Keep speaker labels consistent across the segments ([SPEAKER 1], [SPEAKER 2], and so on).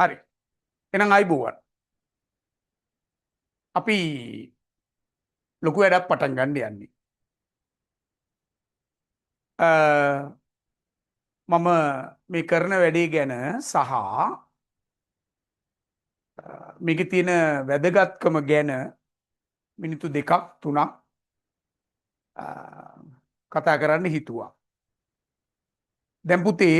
[SPEAKER 1] හරි. එහෙනම් අයිබෝවන්. අපි ලොකු වැඩක් පටන් ගන්න යන්නේ. මම මේ කරන වැඩේ ගැන සහ මේකේ තියෙන වැදගත්කම ගැන මිනිත්තු 2ක් 3ක් කතා කරන්න හිතුවා. දැන් පුතේ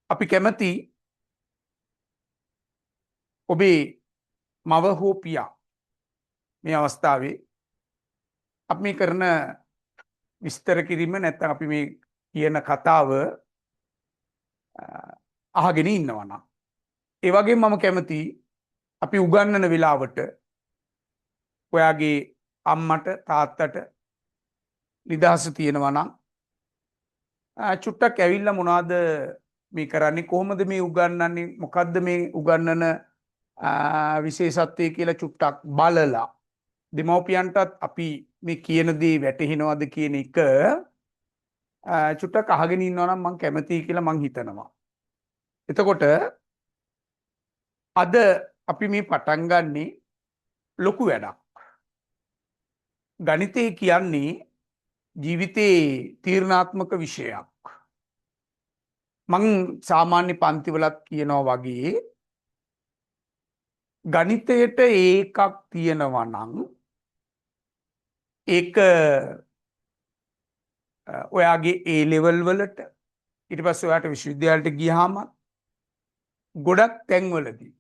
[SPEAKER 1] අපි කැමති ඔබේ මව හෝ පියා මේ අවස්ථාවේ අපි මේ කරන විස්තර කිරීම නැත්නම් අපි මේ කියන කතාව අහගෙන ඉන්නවා නම් ඒ වගේම මම කැමති අපි උගන්වන වෙලාවට ඔයාගේ අම්මට තාත්තට නිදහස තියෙනවා නම් චුට්ටක් ඇවිල්ලා මොනවද මේ කරන්නේ කොහොමද මේ උගන්වන්නේ මොකද්ද මේ උගන්වන විශේෂත්වය කියලා චුට්ටක් බලලා දෙමව්පියන්ටත් අපි මේ කියන දේ වැටහෙනවද කියන එක චුට්ටක් අහගෙන ඉන්නවා නම් මම කැමතියි කියලා මම හිතනවා. එතකොට අද අපි මේ පටන් ගන්නේ ලොකු වැඩක්. ගණිතය කියන්නේ ජීවිතේ තීරණාත්මක විෂයක්. මං සාමාන්‍ය පන්තිවලත් කියනවා වගේ ගණිතයට ඒකක් තියෙනවා නම් ඒක ඔයාගේ A level වලට ඊට පස්සේ ඔයාට විශ්වවිද්‍යාලයට ගියාම ගොඩක් තැන්වලදී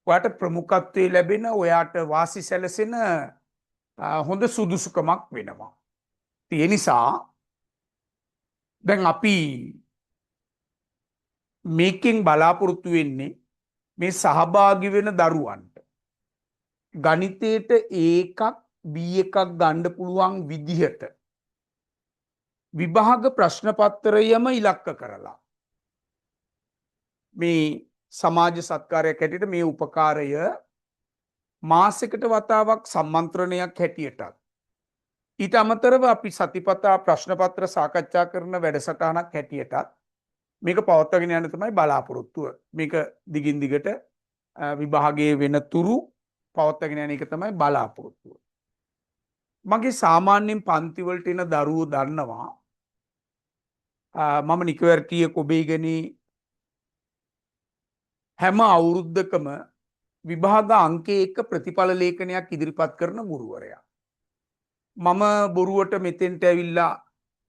[SPEAKER 1] ඔයාට ප්‍රමුඛත්වයේ ලැබෙන ඔයාට වාසි සැලසෙන හොඳ සුදුසුකමක් වෙනවා. ඒ නිසා දැන් අපි මේකෙන් බලාපොරොත්තු වෙන්නේ මේ සහභාගී වෙන දරුවන්ට ගණිතයට ඒකක් B එකක් ගන්න පුළුවන් විදිහට විභාග ප්‍රශ්න පත්‍රයම ඉලක්ක කරලා මේ සමාජ සත්කාරයක් හැටියට මේ උපකාරය මාසයකට වතාවක් සම්මන්ත්‍රණයක් හැටියටත් ඊට අමතරව අපි සතිපතා ප්‍රශ්න පත්‍ර සාකච්ඡා කරන වැඩසටහනක් හැටියටත් මේක පවත්වාගෙන යන්න තමයි බලාපොරොත්තුව. මේක දිගින් දිගට විභාගයේ වෙන තුරු පවත්වාගෙන යන එක තමයි බලාපොරොත්තුව. මගේ සාමාන්‍යයෙන් පන්ති වලට එන දරුවෝ දන්නවා මම නිකවර්තිය කොබේගනි හැම අවුරුද්දකම විභාග අංකයේ එක ප්‍රතිඵල ලේඛනයක් ඉදිරිපත් කරන ගුරුවරයා. මම බොරුවට මෙතෙන්ට ඇවිල්ලා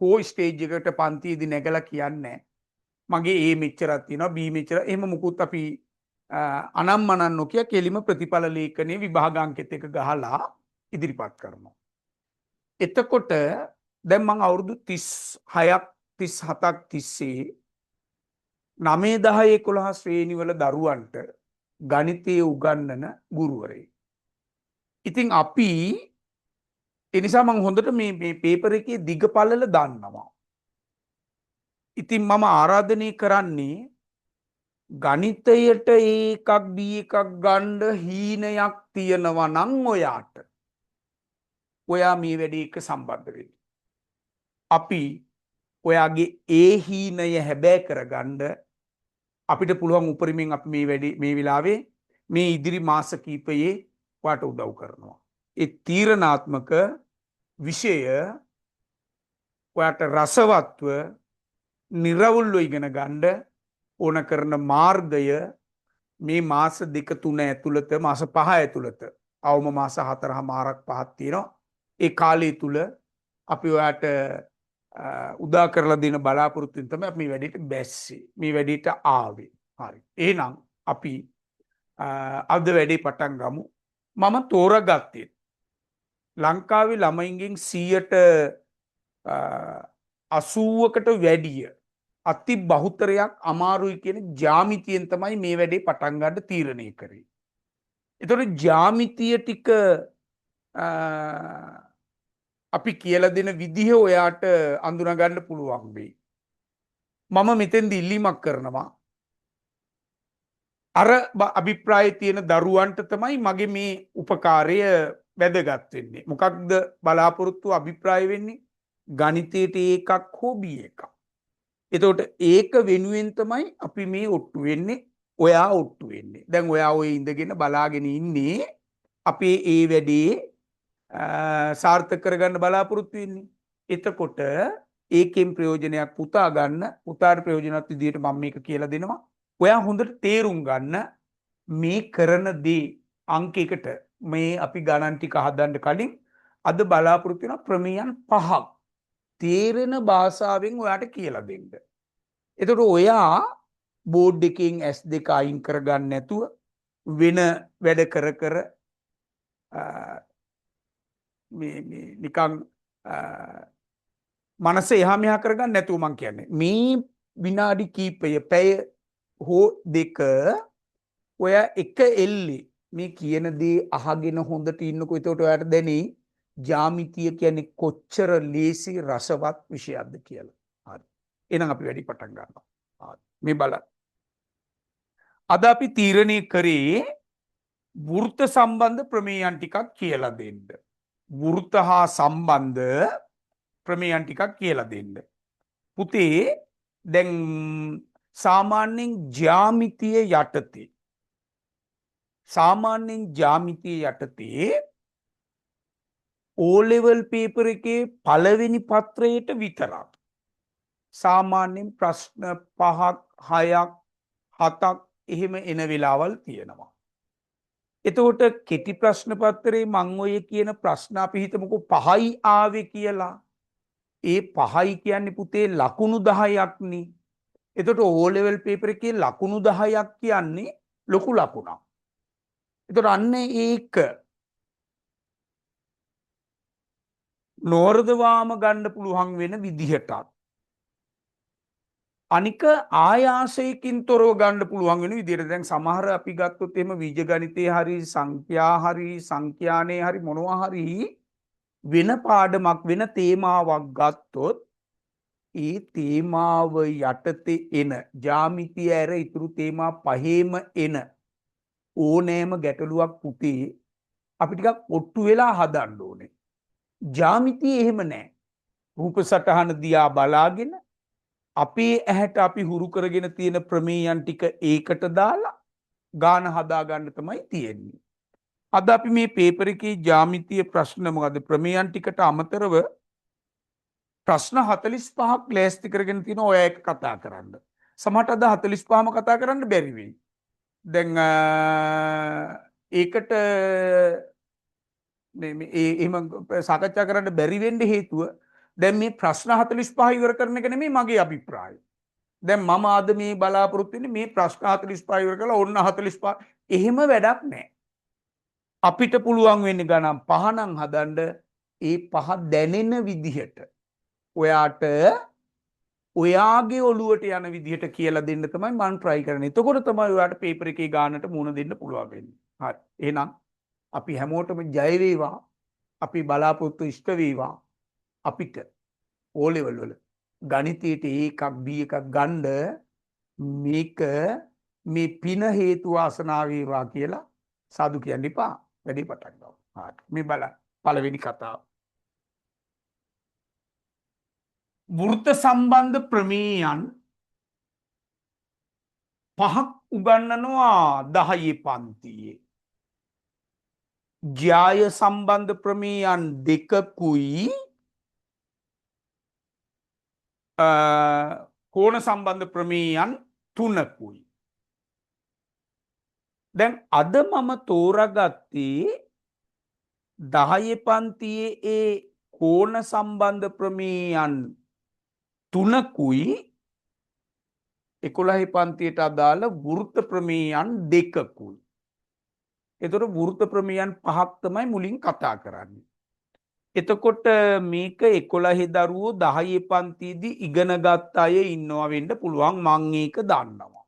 [SPEAKER 1] කෝ ස්ටේජ් එකට පන්තියේදී නැගලා කියන්නේ මගේ A මෙච්චරක් තියෙනවා B මෙච්චර එහෙම මුකුත් අපි අනම්මනන් නොකිය කෙලිම ප්‍රතිඵල ලේඛනයේ විභාග අංකෙත් එක ගහලා ඉදිරිපත් කරනවා. එතකොට දැන් මම අවුරුදු 36ක් 37ක් තිස්සේ 9 10 11 ශ්‍රේණි වල දරුවන්ට ගණිතයේ උගන්වන ගුරුවරයෙක්. ඉතින් අපි ඒ නිසා මම හොඳට මේ පේපර් එකේ දිග පළල දන්නවා. ඉතින් මම ආරාධනය කරන්නේ ගණිතයට ඒකක් B එකක් ගන්න හීනයක් තියනවා නම් ඔයාට ඔයා මේ වැඩේ එක්ක සම්බන්ධ වෙන්න. අපි ඔයාගේ ඒ හීනය හැබෑ කරගන්න අපිට පුළුවන් උපරිමයෙන් අපි මේ වැඩේ මේ වෙලාවේ මේ ඉදිරි මාස කීපයේ ඔයාට උදව් කරනවා. ඒ තීරණාත්මක විෂය ඔයාට රසවත්ව නිර්වුල්ව ඉගෙන ගන්න ඕන කරන මාර්ගය මේ මාස 2 3 ඇතුළත මාස 5 ඇතුළත අවම මාස 4මාරක් 5ක් තියෙනවා. ඒ කාලය තුල අපි ඔයාට උදා කරලා දෙන බලාපොරොත්තුෙන් තමයි අපි මේ වැඩේට බැස්සේ. මේ වැඩේට ආවේ. හරි. එහෙනම් අපි අද වැඩේ පටන් ගමු. මම තෝරාගත්තේ ලංකාවේ ළමයින්ගෙන් 80%කට වැඩිය අති බහුතරයක් අමාරුයි කියන ජ්‍යාමිතියෙන් තමයි මේ වැඩේ පටන් ගන්න තීරණය කරේ. ඒතකොට ජ්‍යාමිතිය ටික අපි කියලා දෙන විදිහ ඔයාට අඳුනා ගන්න පුළුවන් වෙයි. මම මෙතෙන්දි ඉල්ලීමක් කරනවා. අර අභිප්‍රාය තියෙන දරුවන්ට තමයි මගේ මේ උපකාරය වැදගත් වෙන්නේ. මොකක්ද බලාපොරොත්තු අභිප්‍රාය වෙන්නේ? ගණිතයට ඒකක් හෝ B එකක්. එතකොට ඒක වෙනුවෙන් තමයි අපි මේ ඔට්ටු වෙන්නේ. ඔයා ඔට්ටු වෙන්නේ. දැන් ඔයා ඔය ඉඳගෙන බලාගෙන ඉන්නේ අපේ ඒ වැඩේ සාර්ථක කරගන්න බලාපොරොත්තු වෙන්නේ. එතකොට ඒකෙන් ප්‍රයෝජනයක් පුතා ගන්න, පුතාට ප්‍රයෝජනවත් විදිහට මම මේක කියලා දෙනවා. ඔයා හොඳට තේරුම් ගන්න මේ කරන දේ අංකයකට මේ අපි ගණන් ටික හදන්න කලින් අද බලාපොරොත්තු වෙන ප්‍රමේයන් 5ක් තේරෙන භාෂාවෙන් ඔයාට කියලා දෙන්න. එතකොට ඔයා බෝඩ් එකෙන් S2 අයින් කරගන්න නැතුව වෙන වැඩ කර කර නිකන් මනස එහා මෙහා කරගන්න නැතුව මං කියන්නේ මේ විනාඩි කීපය පැය හෝ දෙක ඔය එක එල්ලේ මේ කියන දේ අහගෙන හොඳට ඉන්නකො එතකොට ඔයාට දැනේ ජ්‍යාමිතිය කියන්නේ කොච්චර ලේසි රසවත් විෂයක්ද කියලා. හරි. එහෙනම් අපි වැඩි පටන් ගන්නවා. හරි. මේ බලන්න. අද අපි තීරණය කරේ වෘත්ත සම්බන්ධ ප්‍රමේයන් ටිකක් කියලා දෙන්න. වෘත්ත හා සම්බන්ධ ප්‍රමේයන් ටිකක් කියලා දෙන්න. පුතේ දැන් සාමාන්‍යයෙන් ජ්‍යාමිතිය යටතේ O level paper එකේ පළවෙනි පත්‍රයට විතරක් සාමාන්‍යයෙන් ප්‍රශ්න 5ක් 6ක් 7ක් එහෙම එන වෙලාවල් තියෙනවා. එතකොට කෙටි ප්‍රශ්න පත්‍රයේ මං ඔය කියන ප්‍රශ්න අපි හිතමුකෝ 5යි ආවේ කියලා. ඒ 5යි කියන්නේ පුතේ ලකුණු 10ක් නේ. එතකොට O level paper එකේ ලකුණු 10ක් කියන්නේ ලොකු ලකුණක්. එතකොට අන්න ඒක නෝර්දවාම ගන්න පුළුවන් වෙන විදිහටත් අනික ආයාසයකින් තොරව ගන්න පුළුවන් වෙන විදිහට දැන් සමහර අපි ගත්තොත් එහෙම බීජ ගණිතයේ හරි සංඛ්‍යා හරි සංඛ්‍යානේ හරි මොනවා හරි වෙන පාඩමක් වෙන තේමාවක් ගත්තොත් ඒ තේමාව යටතේ එන ජ්‍යාමිතිය ඇර ඉතුරු තේමා පහේම එන ඕනෑම ගැටලුවක් පුතේ අපි ටිකක් ඔට්ටු වෙලා හදන්න ඕනේ. ජ්‍යාමිතිය එහෙම නැහැ. රූප සටහන දිහා බලාගෙන අපේ ඇහැට අපි හුරු කරගෙන තියෙන ප්‍රමේයන් ටික ඒකට දාලා ගාන හදා ගන්න තමයි තියෙන්නේ. අද අපි මේ පේපර් එකේ ජ්‍යාමිතිය ප්‍රශ්න මොකද ප්‍රමේයන් ටිකට අමතරව ප්‍රශ්න 45ක් ලෑස්ති කරගෙන තියෙනවා ඔය එක කතා කරන්න. සමහරට අද 45ම කතා කරන්න බැරි වෙයි. දැන් ඒකට එහෙම සාකච්ඡා කරන්න බැරි වෙන්න හේතුව දැන් මේ ප්‍රශ්න 45 ඉවර කරන එක නෙමෙයි මගේ අභිප්‍රායය. දැන් මම අද මේ බලාපොරොත්තු වෙන්නේ මේ ප්‍රශ්න 45 ඉවර කරලා ඔන්න 45 එහෙම වැඩක් නැහැ. අපිට පුළුවන් වෙන්නේ ගණන් 5 නම් හදන්න ඒ 5 දැනෙන විදිහට ඔයාට ඔයාගේ ඔළුවට යන විදිහට කියලා දෙන්න තමයි මම try කරන්නේ. එතකොට තමයි ඔයාට පේපර් එකේ ගානට මුණ දෙන්න පුළුවන් වෙන්නේ. හරි. එහෙනම් අපි හැමෝටම ජය වේවා. අපි බලාපොරොත්තු ඉෂ්ට වේවා. අපිට O level වල ගණිතයට එකක් B එකක් ගන්න මේක මේ පින හේතු වාසනා වේවා කියලා සාදු කියන්න එපා. වැඩි පටන් ගමු. හරි. මේ බලන්න පළවෙනි කතාව. වෘත්ත සම්බන්ධ ප්‍රමේයන් 5ක් උගන්වනවා 10 පන්තියේ. ජ්‍යාය සම්බන්ධ ප්‍රමේයන් 2කුයි කෝණ සම්බන්ධ ප්‍රමේයන් 3කුයි. දැන් අද මම තෝරාගත්තේ 10 පන්තියේ ඒ කෝණ සම්බන්ධ ප්‍රමේයන් 3කුයි 11 පන්තියට අදාළ වෘත්ත ප්‍රමේයන් 2කුයි. එතකොට වෘත්ත ප්‍රමේයන් 5ක් තමයි මුලින් කතා කරන්නේ. එතකොට මේක 11 දරුවෝ 10 පන්තියේදී ඉගෙන ගත්ත අය ඉන්නවා වෙන්න පුළුවන් මම ඒක දන්නවා.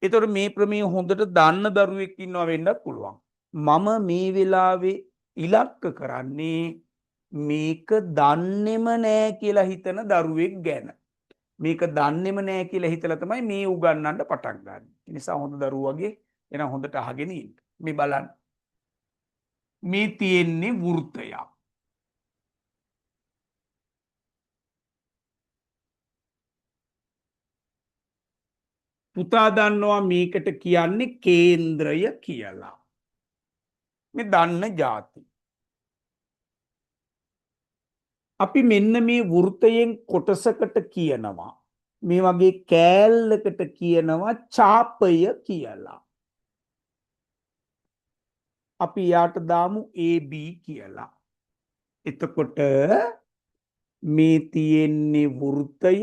[SPEAKER 1] එතකොට මේ ප්‍රමේය හොඳට දන්න දරුවෙක් ඉන්නවා වෙන්නත් පුළුවන්. මම මේ වෙලාවේ ඉලක්ක කරන්නේ මේක දන්නේම නෑ කියලා හිතන දරුවෙක් ගැන. මේක දන්නේම නෑ කියලා හිතලා තමයි මේ උගන්වන්න පටන් ගන්න. ඒ නිසා හොඳ දරුවෝ වගේ එන හොඳට අහගෙන ඉන්න. මේ බලන්න. මේ තියෙන්නේ වෘත්තයක්. පුතා දන්නවා මේකට කියන්නේ කේන්ද්‍රය කියලා. මේ දන්න જાති. අපි මෙන්න මේ වෘතයෙන් කොටසකට කියනවා. මේ වගේ කෑල්ලකට කියනවා ඡාපය කියලා. අපි යාට දාමු AB කියලා. එතකොට මේ තියෙන්නේ වෘතය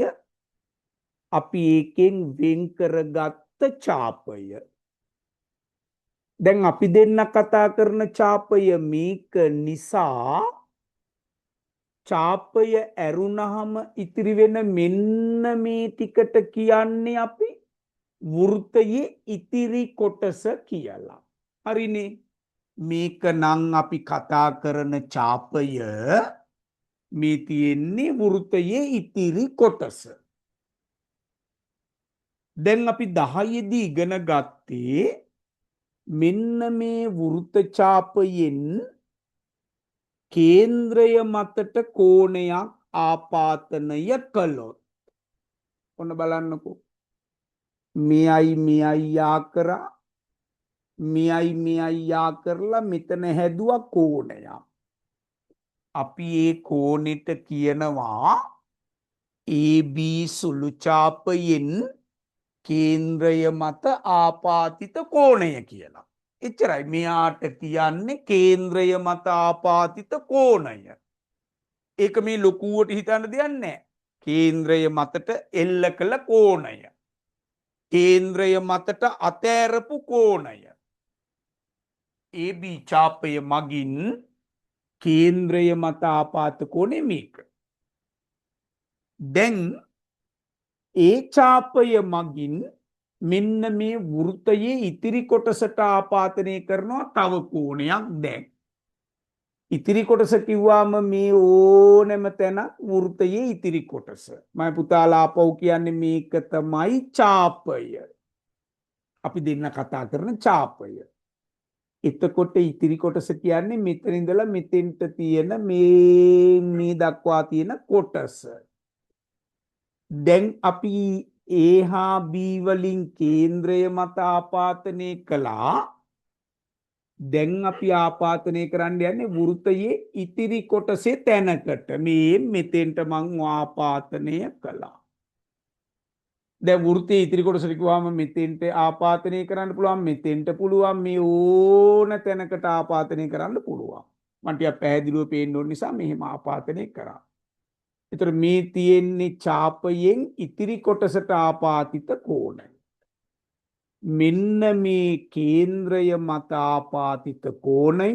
[SPEAKER 1] අපි ඒකෙන් වෙන් කරගත්ත ඡාපය. දැන් අපි දෙන්න කතා කරන ඡාපය මේක නිසා ඡාපය ඇරුණහම ඉතිරි වෙන මෙන්න මේ ටිකට කියන්නේ අපි වෘතයේ ඉතිරි කොටස කියලා. හරිනේ. මේක නම් අපි කතා කරන ඡාපය මේ තියෙන්නේ වෘතයේ ඉතිරි කොටස. දැන් අපි 10 දී ඉගෙන ගත්තේ මෙන්න මේ වෘත ඡාපයෙන් කේන්ද්‍රය මතට කෝණයක් ආපාතනය කළොත් ඔන්න බලන්නකෝ මෙයයි යා කරා මෙයයි යා කරලා මෙතන හැදුවා කෝණයක්. අපි ඒ කෝණෙට කියනවා AB සුළු ඡාපයෙන් කේන්ද්‍රය මත ආපාතිත කෝණය කියලා. එච්චරයි. මෙයාට කියන්නේ කේන්ද්‍රය මත ආපාතිත කෝණය. ඒක මේ ලොකුවට හිතන්න දෙයක් නැහැ. කේන්ද්‍රය මතට එල්ල කළ කෝණය. කේන්ද්‍රය මතට අතෑරපු කෝණය. AB ඡාපය මගින් කේන්ද්‍රය මත ආපාත කෝණය මේක. දැන් ඒ ඡාපය මගින් මෙන්න මේ වෘතයේ ඉතිරි කොටසට ආපාතනය කරනවා තව කෝණයක්. දැන් ඉතිරි කොටස කිව්වම මේ ඕනෑම තැනක් වෘතයේ ඉතිරි කොටස. මම පුතාලා ආපහු කියන්නේ මේක තමයි ඡාපය. අපි දෙන්න කතා කරන ඡාපය. එතකොට ඉතිරි කොටස කියන්නේ මෙතන ඉඳලා මෙතෙන්ට තියෙන මේ දක්වා තියෙන කොටස. දැන් අපි A හා B වලින් කේන්ද්‍රය මත ආපාතනය කළා. දැන් අපි ආපාතනය කරන්න යන්නේ වෘතයේ ඉතිරි කොටසේ තැනකට. මේ මෙතෙන්ට මං ආපාතනය කළා. දැන් වෘතයේ ඉතිරි කොටසට කිව්වම මෙතෙන්ට ආපාතනය කරන්න පුළුවන්, මෙතෙන්ට පුළුවන්, මේ ඕන තැනකට ආපාතනය කරන්න පුළුවන්. මම ටිකක් පැහැදිලිව පේන්න ඕන නිසා මෙහෙම ආපාතනය කරා. ඒතර මේ තියෙන්නේ ඡාපයෙන් ඉතිරි කොටසට ආපාතිත කෝණය. මෙන්න මේ කේන්ද්‍රය මත ආපාතිත කෝණය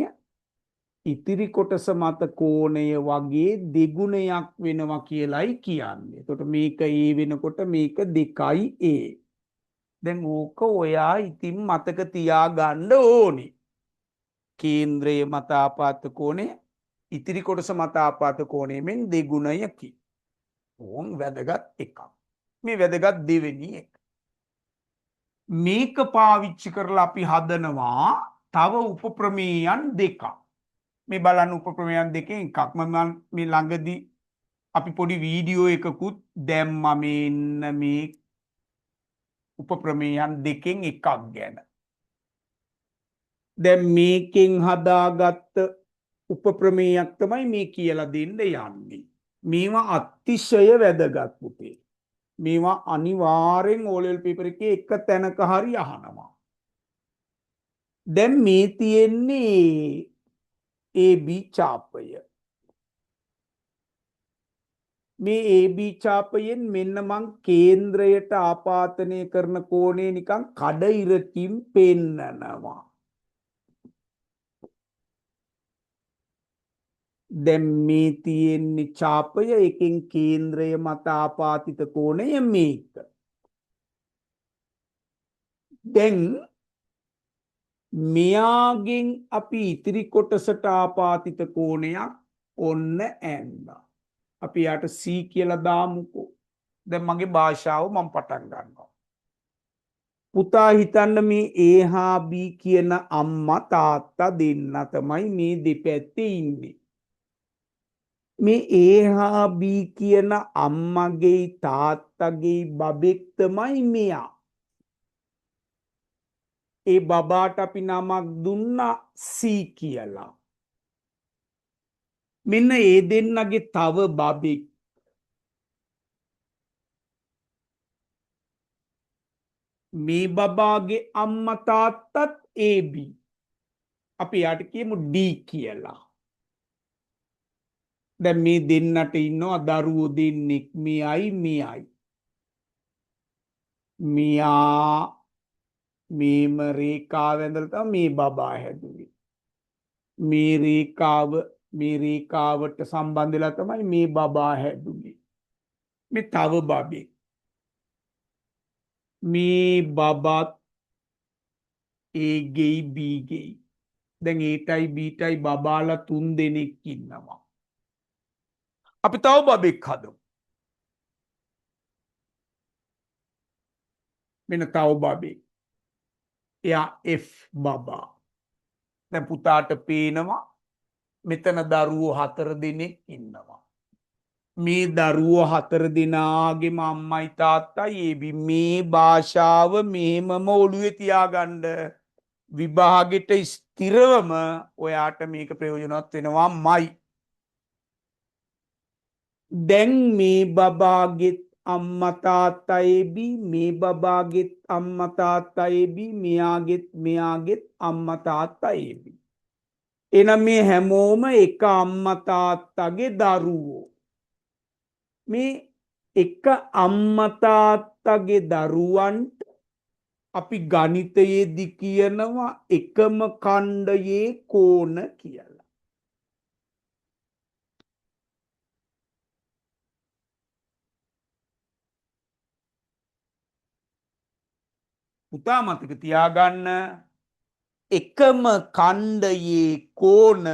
[SPEAKER 1] ඉතිරි කොටස මත කෝණය වගේ දෙගුණයක් වෙනවා කියලයි කියන්නේ. එතකොට මේක A වෙනකොට මේක 2A. දැන් ඕක ඔයා ඉතින් මතක තියාගන්න ඕනේ. කේන්ද්‍රය මත ආපාත කෝණය ඉතිරි කොටස මත ආපාත කෝණයෙන් දෙගුණයකි. ඕන් වැදගත් එකක්. මේ වැදගත් දෙවෙනි එක. මේක පාවිච්චි කරලා අපි හදනවා තව උපප්‍රමේයයන් දෙකක්. මේ බලන්න උපප්‍රමේයයන් දෙකෙන් එකක් මම මේ ළඟදී අපි පොඩි වීඩියෝ එකකුත් දැම්මා මෙන්න මේ උපප්‍රමේයයන් දෙකෙන් එකක් ගැන. දැන් මේකෙන් හදාගත්ත උපප්‍රමේයයක් තමයි මේ කියලා දෙන්න යන්නේ. මේවා අතිශය වැදගත් පුතේ. මේවා අනිවාර්යෙන් O level paper එකේ එක තැනක හරි අහනවා. දැන් මේ තියෙන්නේ AB ඡාපය. මේ AB ඡාපයෙන් මෙන්න මං කේන්ද්‍රයට ආපාතනය කරන කෝණය නිකන් කඩ ඉරකින් පෙන්නනවා. දැන් මේ තියෙන්නේ ඡාපය, එකෙන් කේන්ද්‍රය මත ආපාතිත කෝණය මේක. දැන් මෙයාගෙන් අපි ඉතිරි කොටසට ආපාතිත කෝණයක් ඔන්න ඇන්දා. අපි යාට C කියලා දාමුකෝ. දැන් මගේ භාෂාව මම පටන් ගන්නවා. පුතා හිතන්න මේ A හා B කියන අම්මා තාත්තා දෙන්න තමයි මේ දෙපැත්තේ ඉන්නේ. මේ A හා B කියන අම්මගේ තාත්තගේ බබෙක් තමයි මෙයා. ඒ බබාට අපි නමක් දුන්නා සී කියලා. මෙන්න ඒ දෙන්නගේ තව බබෙක් මේ බබාගේ අම්මා තාත්තත් AB. අපි යාට කියමු D කියලා. දැන් මේ දෙන්නට ඉන්නවා දරුවෝ දෙන්නෙක් මෙයයි මෙයයි. මෙයා මේම රේඛාව ඇඳලා තමයි මේ බබා හැදුවේ. මේ රේඛාවට සම්බන්ධ වෙලා තමයි මේ බබා හැදුවේ. මේ තව බබෙක්. මේ බබත් A ගෙයි B ගෙයි. දැන් Aටයි Bටයි බබාලා 3 දෙනෙක් ඉන්නවා. අපි තව බබෙක් හදමු. මෙන්න තව බබෙක්. එයා F බබා. දැන් පුතාට පේනවා මෙතන දරුවෝ 4 දෙනෙක් ඉන්නවා. මේ දරුවෝ 4 දෙනාගේම අම්මයි තාත්තයි මේ භාෂාව මෙහෙමම ඔළුවේ තියාගන්න. විභාගෙට ස්ථිරවම ඔයාට මේක ප්‍රයෝජනවත් වෙනවාමයි. දැන් මේ බබාගෙත් අම්මා තාත්තා AB මේ බබාගෙත් අම්මා තාත්තා AB මෙයාගෙත් අම්මා තාත්තා AB. එහෙනම් මේ හැමෝම එක අම්මා තාත්තගේ දරුවෝ. මේ එක අම්මා තාත්තගේ දරුවන්ට අපි ගණිතයේදී කියනවා එකම ඛණ්ඩයේ කෝණ කියලා. පුතා මතක තියාගන්න එකම ඛණ්ඩයේ කෝණ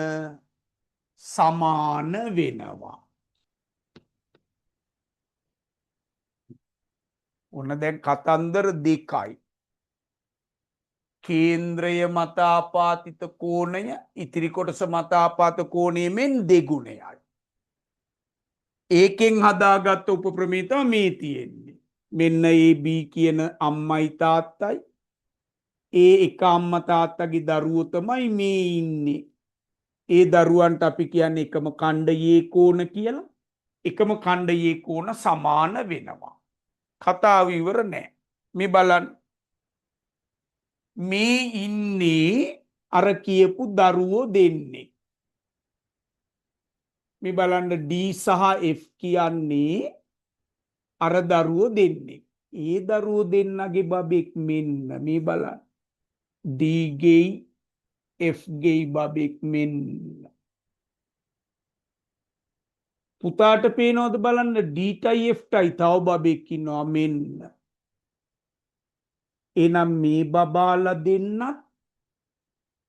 [SPEAKER 1] සමාන වෙනවා. ඔන්න දැන් කතන්දර දෙකයි. කේන්ද්‍රය මත ආපාතිත කෝණය ඉතිරි කොටස මත ආපාත කෝණය මෙන් දෙගුණයයි. ඒකෙන් හදාගත්ත උපප්‍රමේය තමයි මේ තියෙන්නේ. මෙන්න AB කියන අම්මයි තාත්තයි ඒ එක අම්මා තාත්තගේ දරුවෝ තමයි මේ ඉන්නේ. ඒ දරුවන්ට අපි කියන්නේ එකම ඛණ්ඩයේ කෝණ කියලා. එකම ඛණ්ඩයේ කෝණ සමාන වෙනවා. කතාව ඉවර නෑ. මේ බලන්න. මේ ඉන්නේ අර කියපු දරුවෝ දෙන්නේ. මේ බලන්න D සහ F කියන්නේ අර දරුවෝ දෙන්නේ. ඒ දරුවෝ දෙන්නගේ බබෙක් මෙන්න මේ බලන්න. D ගෙයි F ගෙයි බබෙක් මෙන්න. පුතාට පේනවද බලන්න Dටයි Fටයි තව බබෙක් ඉන්නවා මෙන්න. එහෙනම් මේ බබාලා දෙන්නත්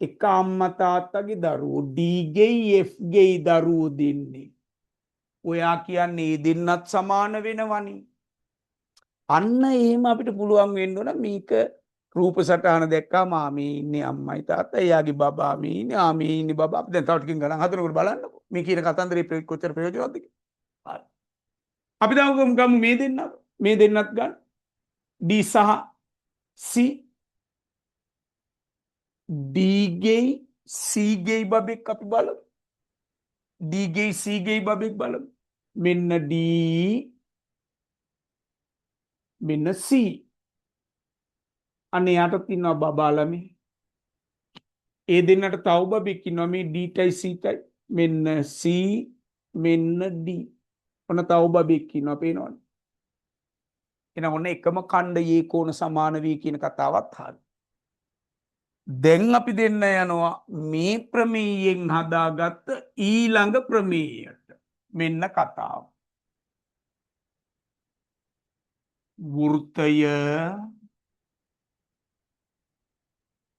[SPEAKER 1] එක අම්මා තාත්තගේ දරුවෝ D ගෙයි F ගෙයි දරුවෝ දෙන්නේ. ඔයා කියන්නේ ඒ දෙන්නත් සමාන වෙනවනේ. අන්න එහෙම අපිට පුළුවන් වෙන්න ඕන මේක රූප සටහන දැක්කම මේ ඉන්නේ අම්මයි තාත්තා එයාගේ බබා මේ ඉන්නේ මේ ඉන්නේ බබා. අපි දැන් තව ටිකකින් ගණන් හදනකොට බලන්නකෝ. මේ කියන කතන්දරේ කොච්චර ප්‍රයෝජනවත්ද කියලා. හරි. අපි දැන් ගමු මේ දෙන්නත් ගන්න. D සහ C D ගෙයි C ගෙයි බබෙක් අපි බලමු. D ගෙයි C ගෙයි බබෙක් බලමු. මෙන්න D මෙන්න C. අනේ යටත් ඉන්නවා බබාලා මේ. ඒ දෙන්නට තව බබෙක් ඉන්නවා මේ Dටයි Cටයි. මෙන්න C මෙන්න D. ඔන්න තව බබෙක් ඉන්නවා පේනවද? එහෙනම් ඔන්න එකම ඛණ්ඩයේ කෝණ සමාන වේ කියන කතාවත් හරි. දැන් අපි දෙන්න යනවා මේ ප්‍රමේයයෙන් හදාගත්ත ඊළඟ ප්‍රමේයයට. මෙන්න කතාව. වෘත්තය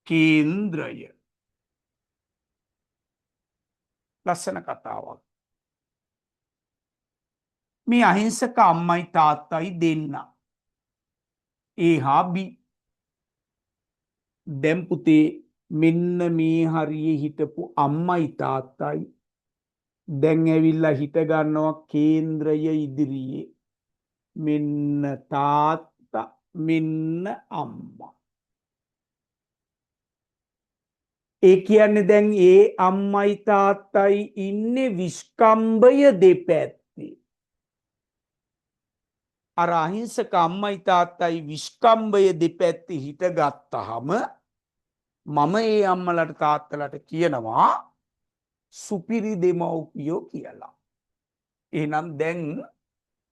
[SPEAKER 1] කේන්ද්‍රය. ලස්සන කතාවක්. මේ අහිංසක අම්මයි තාත්තයි දෙන්න. A හා B. දැන් පුතේ මෙන්න මේ හරියේ හිටපු අම්මයි තාත්තයි දැන් ඇවිල්ලා හිට ගන්නවා කේන්ද්‍රය ඉදිරියේ. මෙන්න තාත්තා මෙන්න අම්මා. ඒ කියන්නේ දැන් ඒ අම්මයි තාත්තයි ඉන්නේ විස්කම්බය දෙපැත්තේ. අර අහිංසක අම්මයි තාත්තයි විස්කම්බය දෙපැත්තේ හිට ගත්තහම මම ඒ අම්මලට තාත්තලට කියනවා සුපිරි දෙමව්පියෝ කියලා. එහෙනම් දැන්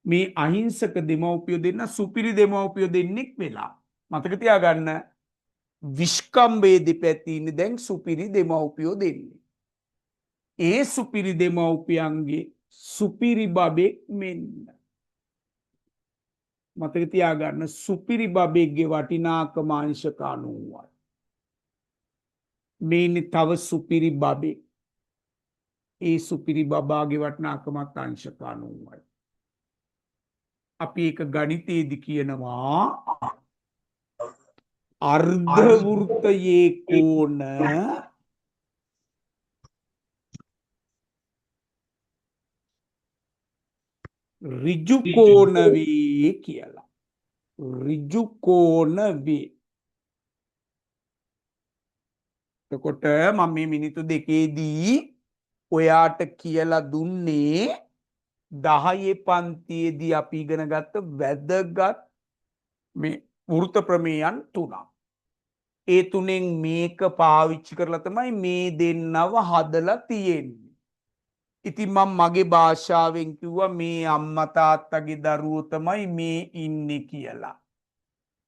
[SPEAKER 1] මේ අහිංසක දෙමව්පියෝ දෙන්න සුපිරි දෙමව්පියෝ දෙන්නෙක් වෙලා. මතක තියාගන්න විස්කම්බයේ දෙපැත්තේ ඉන්නේ දැන් සුපිරි දෙමව්පියෝ දෙන්නේ. ඒ සුපිරි දෙමව්පියන්ගේ සුපිරි බබෙක් මෙන්න. මතක තියාගන්න සුපිරි බබෙක්ගේ වටිනාකම අංශක 90යි. මේනි තව සුපිරි බබෙක්. ඒ සුපිරි බබාගේ වටිනාකමත් අංශක 90යි. අපි ඒක ගණිතයේදී කියනවා අර්ධ වෘත්තයේ කෝණ ඍජු කෝණ වේ කියලා. ඍජු කෝණ වේ. එතකොට මම මේ මිනිත්තු දෙකේදී ඔයාට කියලා දුන්නේ 10 පන්තියේදී අපි ඉගෙන ගත්ත වැදගත් මේ වෘත්ත ප්‍රමේයන් තුනක්. ඒ තුනෙන් මේක පාවිච්චි කරලා තමයි මේ දෙන්නව හදලා තියෙන්නේ. ඉතින් මම මගේ භාෂාවෙන් කිව්වා මේ අම්මා තාත්තගේ දරුවෝ තමයි මේ ඉන්නේ කියලා.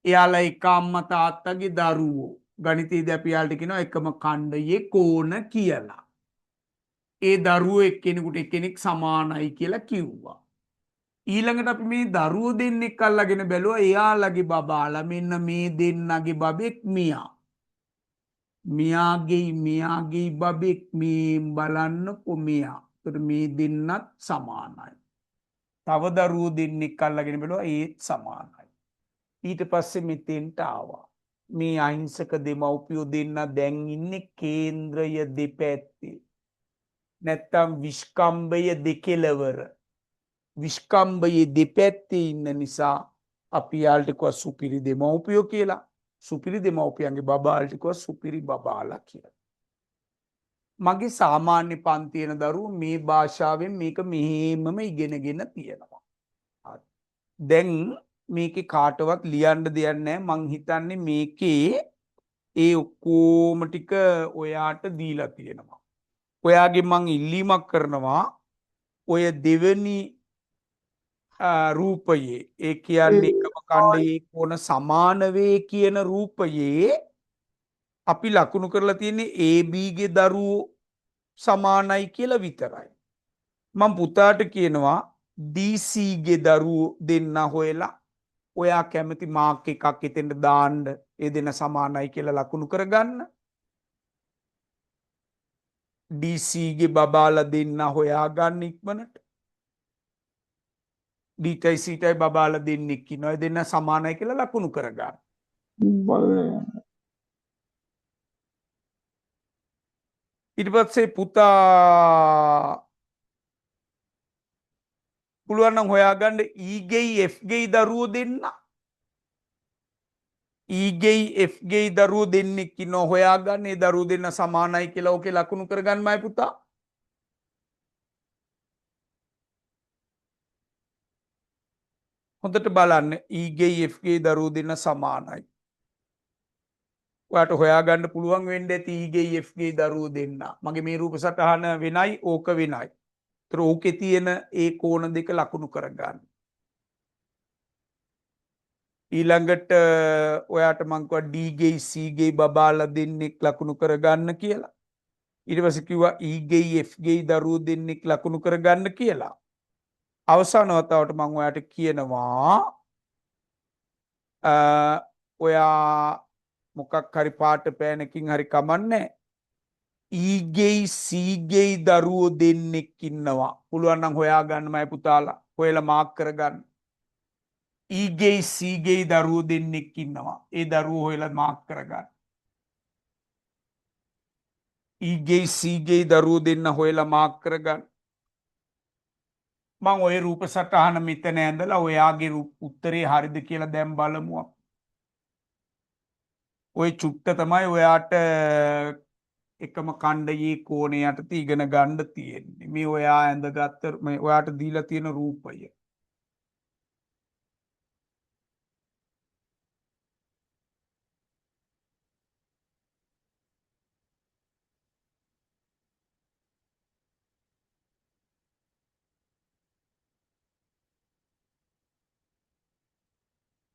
[SPEAKER 1] එයාලා එක අම්මා තාත්තගේ දරුවෝ. ගණිතයේදී අපි යාළට කියනවා එකම ඛණ්ඩයේ කෝණ කියලා. ඒ දරුවෝ එක්කෙනෙකුට එක්කෙනෙක් සමානයි කියලා කිව්වා. ඊළඟට අපි මේ දරුවෝ දෙන්නෙක් අල්ලගෙන බැලුවා එයාලගේ බබාලා මෙන්න මේ දෙන්නගේ බබෙක් මියා. මියාගේ බබෙක් මේ බලන්නකො මියා. ඒතර මේ දෙන්නත් සමානයි. තව දරුවෝ දෙන්නෙක් අල්ලගෙන බැලුවා ඒත් සමානයි. ඊට පස්සේ මෙතෙන්ට ආවා. මේ අහිංසක දෙමව්පියෝ දෙන්න දැන් ඉන්නේ කේන්ද්‍රය දෙපැත්තේ. නැත්තම් විස්කම්බය දෙකෙලවර. විස්කම්බයේ දෙපැත්තේ ඉන්න නිසා අපි යාළට කිව්වා සුපිරි දෙමව්පියෝ කියලා. සුපිරි දෙමව්පියන්ගේ බබාලට කිව්වා සුපිරි බබාලා කියලා. මගේ සාමාන්‍ය පන්තියන දරුවෝ මේ භාෂාවෙන් මේක මෙහෙමම ඉගෙනගෙන තියෙනවා. දැන් මේකේ කාටවත් ලියන්න දෙයක් නැහැ. මං හිතන්නේ මේකේ ඒ ඔක්කොම ටික ඔයාට දීලා තියෙනවා. ඔයාගේ මං ඉල්ලීමක් කරනවා ඔය දෙවෙනි රූපයේ ඒ කියන්නේ එකම ඛණ්ඩයේ කෝණ සමාන වේ කියන රූපයේ අපි ලකුණු කරලා තියෙන්නේ AB ගේ දරුවෝ සමානයි කියලා විතරයි. මම පුතාට කියනවා DC ගේ දරුවෝ දෙන්න හොයලා ඔයා කැමති මාක් එකක් එතෙන්ට දාන්න ඒ දෙන්න සමානයි කියලා ලකුණු කරගන්න. DC ගේ බබාලා දෙන්න හොයාගන්න ඉක්මනට. ඩීටයි සීටයි බබාලා දෙන්නෙක් ඉන්නවා. දෙන්න සමානයි කියලා ලකුණු කරගන්න. ඊට පස්සේ පුතා පුළුවන් නම් හොයාගන්න E ගෙයි F ගෙයි දරුවෝ දෙන්න. E ගෙයි F ගෙයි දරුවෝ දෙන්නෙක් ඉන්නවා. හොයාගන්න ඒ දරුවෝ දෙන්න සමානයි කියලා ඕකේ ලකුණු කරගන්නමයි පුතා. හොඳට බලන්න E ගෙයි F ගෙයි දරුවෝ දෙන්න සමානයි. ඔයාට හොයාගන්න පුළුවන් වෙන්න ඇති E ගෙයි F ගෙයි දරුවෝ දෙන්න. මගේ මේ රූප සටහන වෙනයි ඕක වෙනයි. ඒතර ඕකේ තියෙන ඒ කෝණ දෙක ලකුණු කරගන්න. ඊළඟට ඔයාට මං කිව්වා D ගෙයි C ගෙයි බබාලා දෙන්නෙක් ලකුණු කරගන්න කියලා. ඊට පස්සේ කිව්වා E ගෙයි F ගෙයි දරුවෝ දෙන්නෙක් ලකුණු කරගන්න කියලා. අවසාන වතාවට මම ඔයාට කියනවා ඔයා මොකක් හරි පාට පෑනකින් හරි කමන්නේ E ගෙයි C ගෙයි දරුවෝ දෙන්නෙක් ඉන්නවා. පුළුවන් නම් හොයාගන්නමයි පුතාලා. හොයලා මාක් කරගන්න. E ගෙයි C ගෙයි දරුවෝ දෙන්නෙක් ඉන්නවා. ඒ දරුවෝ හොයලා මාක් කරගන්න. E ගෙයි C ගෙයි දරුවෝ දෙන්න හොයලා මාක් කරගන්න. මම ওই රූප සටහන මෙතන ඇඳලා ඔයාගේ උත්තරේ හරිද කියලා දැන් බලමු. ওই චුට්ට තමයි ඔයාට එකම කණ්ඩයේ කෝණය යටතේ ඉගෙන ගන්න තියෙන්නේ. මේ ඔයා ඇඳගත්ත මේ ඔයාට දීලා තියෙන රූපය.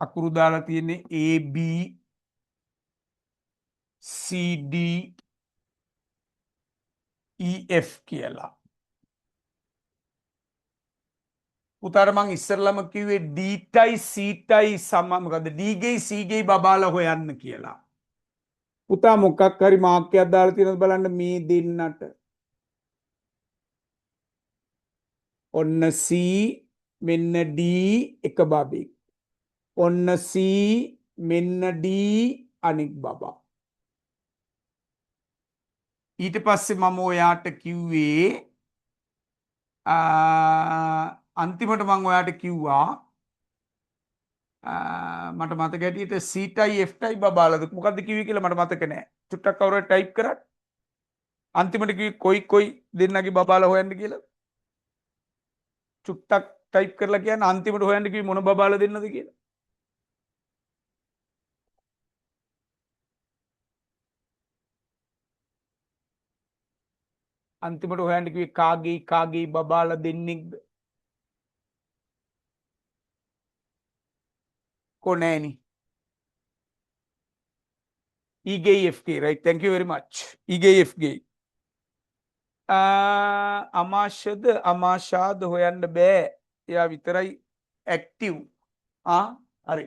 [SPEAKER 1] අකුරු දාලා තියෙන්නේ A B C D E F කියලා. පුතාට මං ඉස්සරලම කිව්වේ D C සම මොකද D ගේ C ගේ බබාලා හොයන්න කියලා. පුතා මොකක් හරි මාක්කයක් දාලා තියෙනවද බලන්න මේ දෙන්නට. ඔන්න C මෙන්න D එක බබෙක්. ඔන්න C මෙන්න D අනෙක් බබා. ඊට පස්සේ මම ඔයාට කිව්වේ අන්තිමට මං ඔයාට කිව්වා මට මතක හැටියට C F බබාලද මොකද්ද කිව්වේ කියලා මට මතක නෑ. චුට්ටක් කවුරු හරි ටයිප් කරත් අන්තිමට කිව්වේ කොයි දෙන්නගේ බබාලා හොයන්න කියලා. චුට්ටක් ටයිප් කරලා කියන්න අන්තිමට හොයන්න කිව්වේ මොන බබාලා දෙන්නද කියලා. අන්තිමට හොයන්න කිව්වේ කාගේ බබාලා දෙන්නෙක්ද? කොනෑනි. EGFK, right? Thank you very much. EGFK. අමාශාද හොයන්න බෑ. එයා විතරයි ඇක්ටිව්. හරි.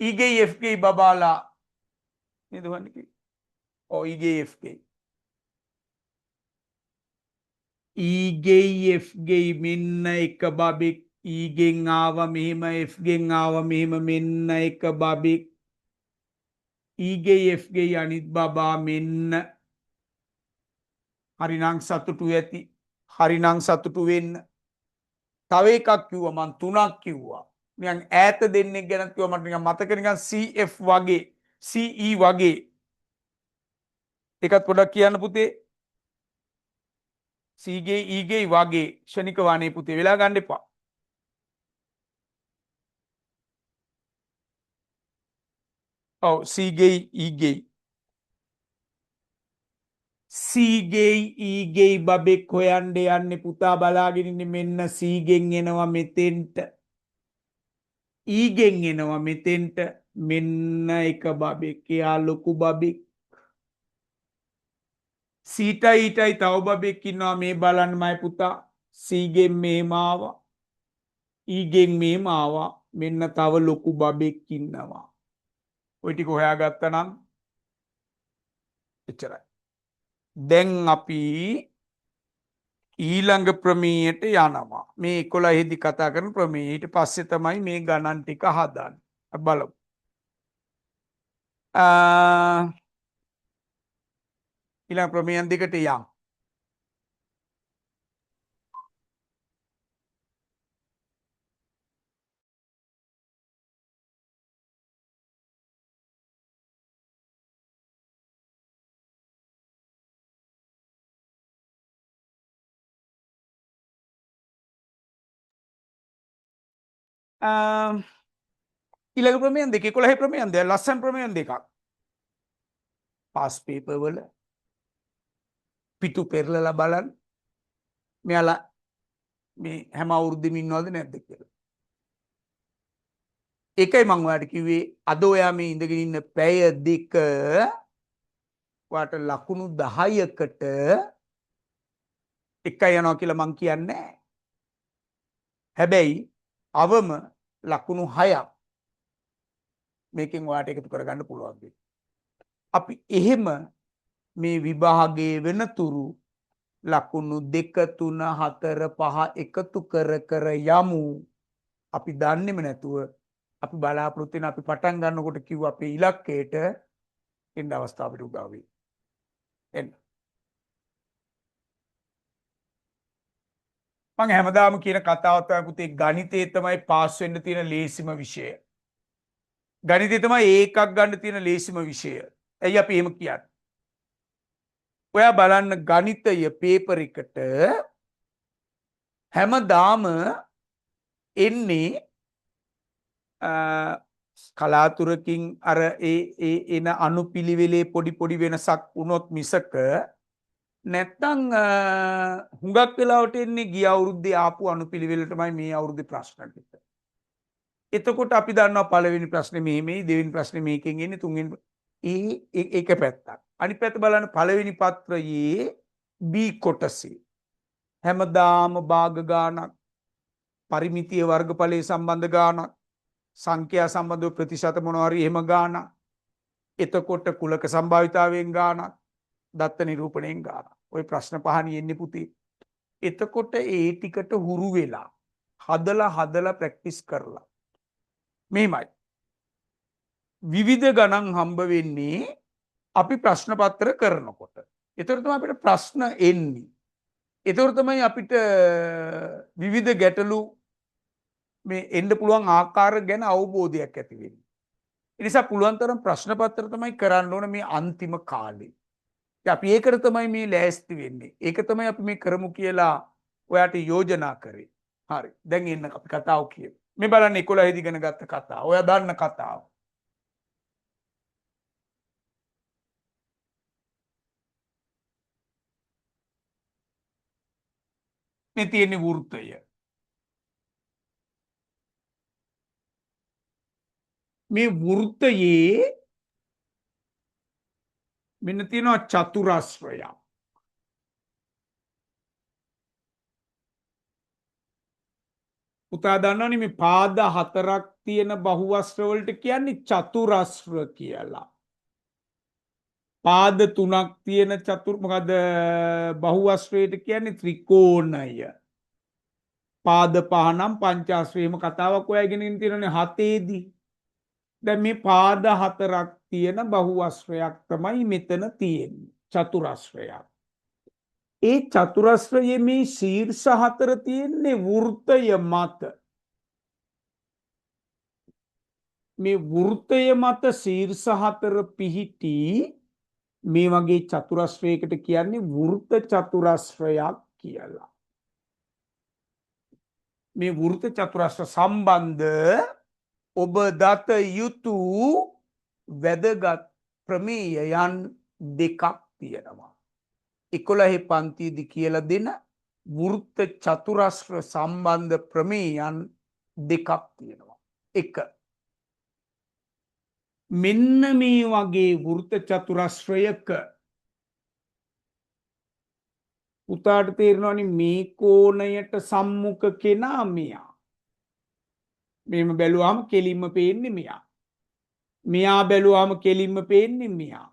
[SPEAKER 1] EGFK බබාලා නේද හොයන්න කිව්වේ? ඔව් EGFK. EGFK මෙන්න එක බබෙක් ඊගෙන් ආවා මෙහෙම F ගෙන් ආවා මෙහෙම මෙන්න එක බබෙක් ඊගේ F ගේ අනිත් බබා මෙන්න හරිනම් සතුටු ඇති හරිනම් සතුටු වෙන්න තව එකක් කිව්වා මං තුනක් කිව්වා නිකන් ඈත දෙන්නෙක් ගැන කිව්වා මට නිකන් මතක නිකන් CF වගේ CE වගේ එකත් පොඩක් කියන්න පුතේ C ගේ E ගේ වගේ ක්ෂණික වානේ පුතේ වෙලා ගන්න එපා ඔව් C ගේ E ගේ C ගේ E ගේ බබෙක් හොයන්න යන්නේ පුතා බලාගෙන ඉන්නේ මෙන්න C ගෙන් එනවා මෙතෙන්ට E ගෙන් එනවා මෙතෙන්ට මෙන්න එක බබෙක් එයා ලොකු බබෙක් සීටයි ඊටයි තව බබෙක් ඉන්නවා මේ බලන්න මයි පුතා C ගෙන් මෙහෙම ආවා E ගෙන් මෙහෙම ආවා මෙන්න තව ලොකු බබෙක් ඉන්නවා ඔය ටික හොයාගත්තා නම් එච්චරයි දැන් අපි ඊළඟ ප්‍රමේයයට යනවා මේ 11 දී කතා කරන ප්‍රමේය ඊට පස්සේ තමයි මේ ගණන් ටික හදන්නේ බලමු ඊළඟ ප්‍රමේයන් දෙකට යමු ඊළඟ ප්‍රමේයන් දෙක 11 ප්‍රමේයන් දෙක ලස්සන ප්‍රමේයන් දෙකක් පාස් පේපර් වල පිටු පෙරලලා බලන්න මෙයාලා මේ හැම අවුරුද්දෙම ඉන්නවද නැද්ද කියලා ඒකයි මම ඔයාලට කිව්වේ අද ඔයා මේ ඉඳගෙන ඉන්න පැය දෙක ඔයාට ලකුණු 10කට එකයි යනවා කියලා මං කියන්නේ හැබැයි අවම ලකුණු 6ක් මේකෙන් ඔයාට එකතු කරගන්න පුළුවන් වෙයි. අපි එහෙම මේ විභාගයේ වෙනතුරු ලකුණු 2 3 4 5 එකතු කර කර යමු. අපි දන්නේම නැතුව අපි බලාපොරොත්තු වෙන අපි පටන් ගන්නකොට කිව්ව අපේ ඉලක්කයට එන්න අවස්ථාවට උදා වෙයි. එන්න. මම හැමදාම කියන කතාවක් තමයි පුතේ ගණිතයේ තමයි පාස් වෙන්න තියෙන ලේසිම විෂය. ගණිතයේ තමයි ඒකක් ගන්න තියෙන ලේසිම විෂය. ඇයි අපි එහෙම කියන්නේ? ඔයා බලන්න ගණිතය පේපර් එකට හැමදාම එන්නේ කලාතුරකින් අර එන අනුපිළිවෙලේ පොඩි පොඩි වෙනසක් වුණොත් මිසක නැත්තම් හුඟක් වෙලාවට එන්නේ ගිය අවුරුද්දේ ආපු අනුපිළිවෙලටමයි මේ අවුරුද්දේ ප්‍රශ්න ටික. එතකොට අපි දන්නවා පළවෙනි ප්‍රශ්නේ මෙහෙමයි, දෙවෙනි ප්‍රශ්නේ මේකෙන් එන්නේ, තුන්වෙනි ඒක පැත්තක්. අනිත් පැත්ත බලන්න පළවෙනි පත්‍රයේ B කොටසේ හැමදාම භාග ගානක්, පරිමිතිය වර්ගඵලයේ සම්බන්ධ ගානක්, සංඛ්‍යා සම්බන්ධව ප්‍රතිශත මොනවා හරි එහෙම ගානක්, එතකොට කුලක සම්භාවිතාවයෙන් ගානක්, දත්ත නිරූපණයෙන් ගානක්. ওই ප්‍රශ්න පහණි එන්නේ පුතේ. එතකොට ඒ ටිකට හුරු වෙලා හදලා ප්‍රැක්ටිස් කරලා මෙහෙමයි. විවිධ ගණන් හම්බ වෙන්නේ අපි ප්‍රශ්න පත්‍ර කරනකොට. ඒතර තමයි අපිට ප්‍රශ්න එන්නේ. ඒතර තමයි අපිට විවිධ ගැටලු මේ එන්න පුළුවන් ආකාර ගැන අවබෝධයක් ඇති වෙන්නේ. ඒ නිසා පුළුවන් තරම් ප්‍රශ්න පත්‍ර තමයි කරන්න ඕන මේ අන්තිම කාලේ. අපි ඒකට තමයි මේ ලෑස්ති වෙන්නේ. ඒක තමයි අපි මේ කරමු කියලා ඔයාට යෝජනා කරේ. හරි. දැන් එන්න අපි කතාව කියමු. මේ බලන්න 11 ඉගෙන ගත්ත කතාව. ඔයා දන්න කතාව. මේ තියෙන වෘත්තය. මේ වෘත්තයේ මෙන්න තියෙනවා චතුරස්‍රයක්. පුතා දන්නවනේ මේ පාද හතරක් තියෙන බහුවස්ත්‍ර වලට කියන්නේ චතුරස්‍ර කියලා. පාද තුනක් තියෙන මොකද බහුවස්ත්‍රයට කියන්නේ ත්‍රිකෝණය. පාද පහ නම් පංචාශ්‍රයේම කතාවක් ඔයා ඉගෙනගෙන තියෙනනේ 7 දී. දැන් මේ පාද හතරක් තියෙන බහුවස්ත්‍රයක් තමයි මෙතන තියෙන්නේ. චතුරස්‍රයක්. ඒ චතුරස්‍රයේ මේ ශීර්ෂ හතර තියෙන්නේ වෘත්තය මත. මේ වෘත්තය මත ශීර්ෂ හතර පිහිටි මේ වගේ චතුරස්‍රයකට කියන්නේ වෘත්ත චතුරස්‍රයක් කියලා. මේ වෘත්ත චතුරස්‍ර සම්බන්ධ ඔබ දත යුතු වැදගත් ප්‍රමේයයන් දෙකක් තියෙනවා. 11 පන්තියේදී කියලා දෙන වෘත්ත චතුරස්‍ර සම්බන්ධ ප්‍රමේයයන් දෙකක් තියෙනවා. එක මෙන්න මේ වගේ වෘත්ත චතුරස්‍රයක පුතාට තේරෙනවනේ මේ කෝණයට සම්මුඛ කෙනා මෙයා. මෙහෙම බැලුවාම කෙලින්ම පේන්නේ මෙයා. මෙයා බැලුවාම කෙලින්ම පේන්නේ මෙයා.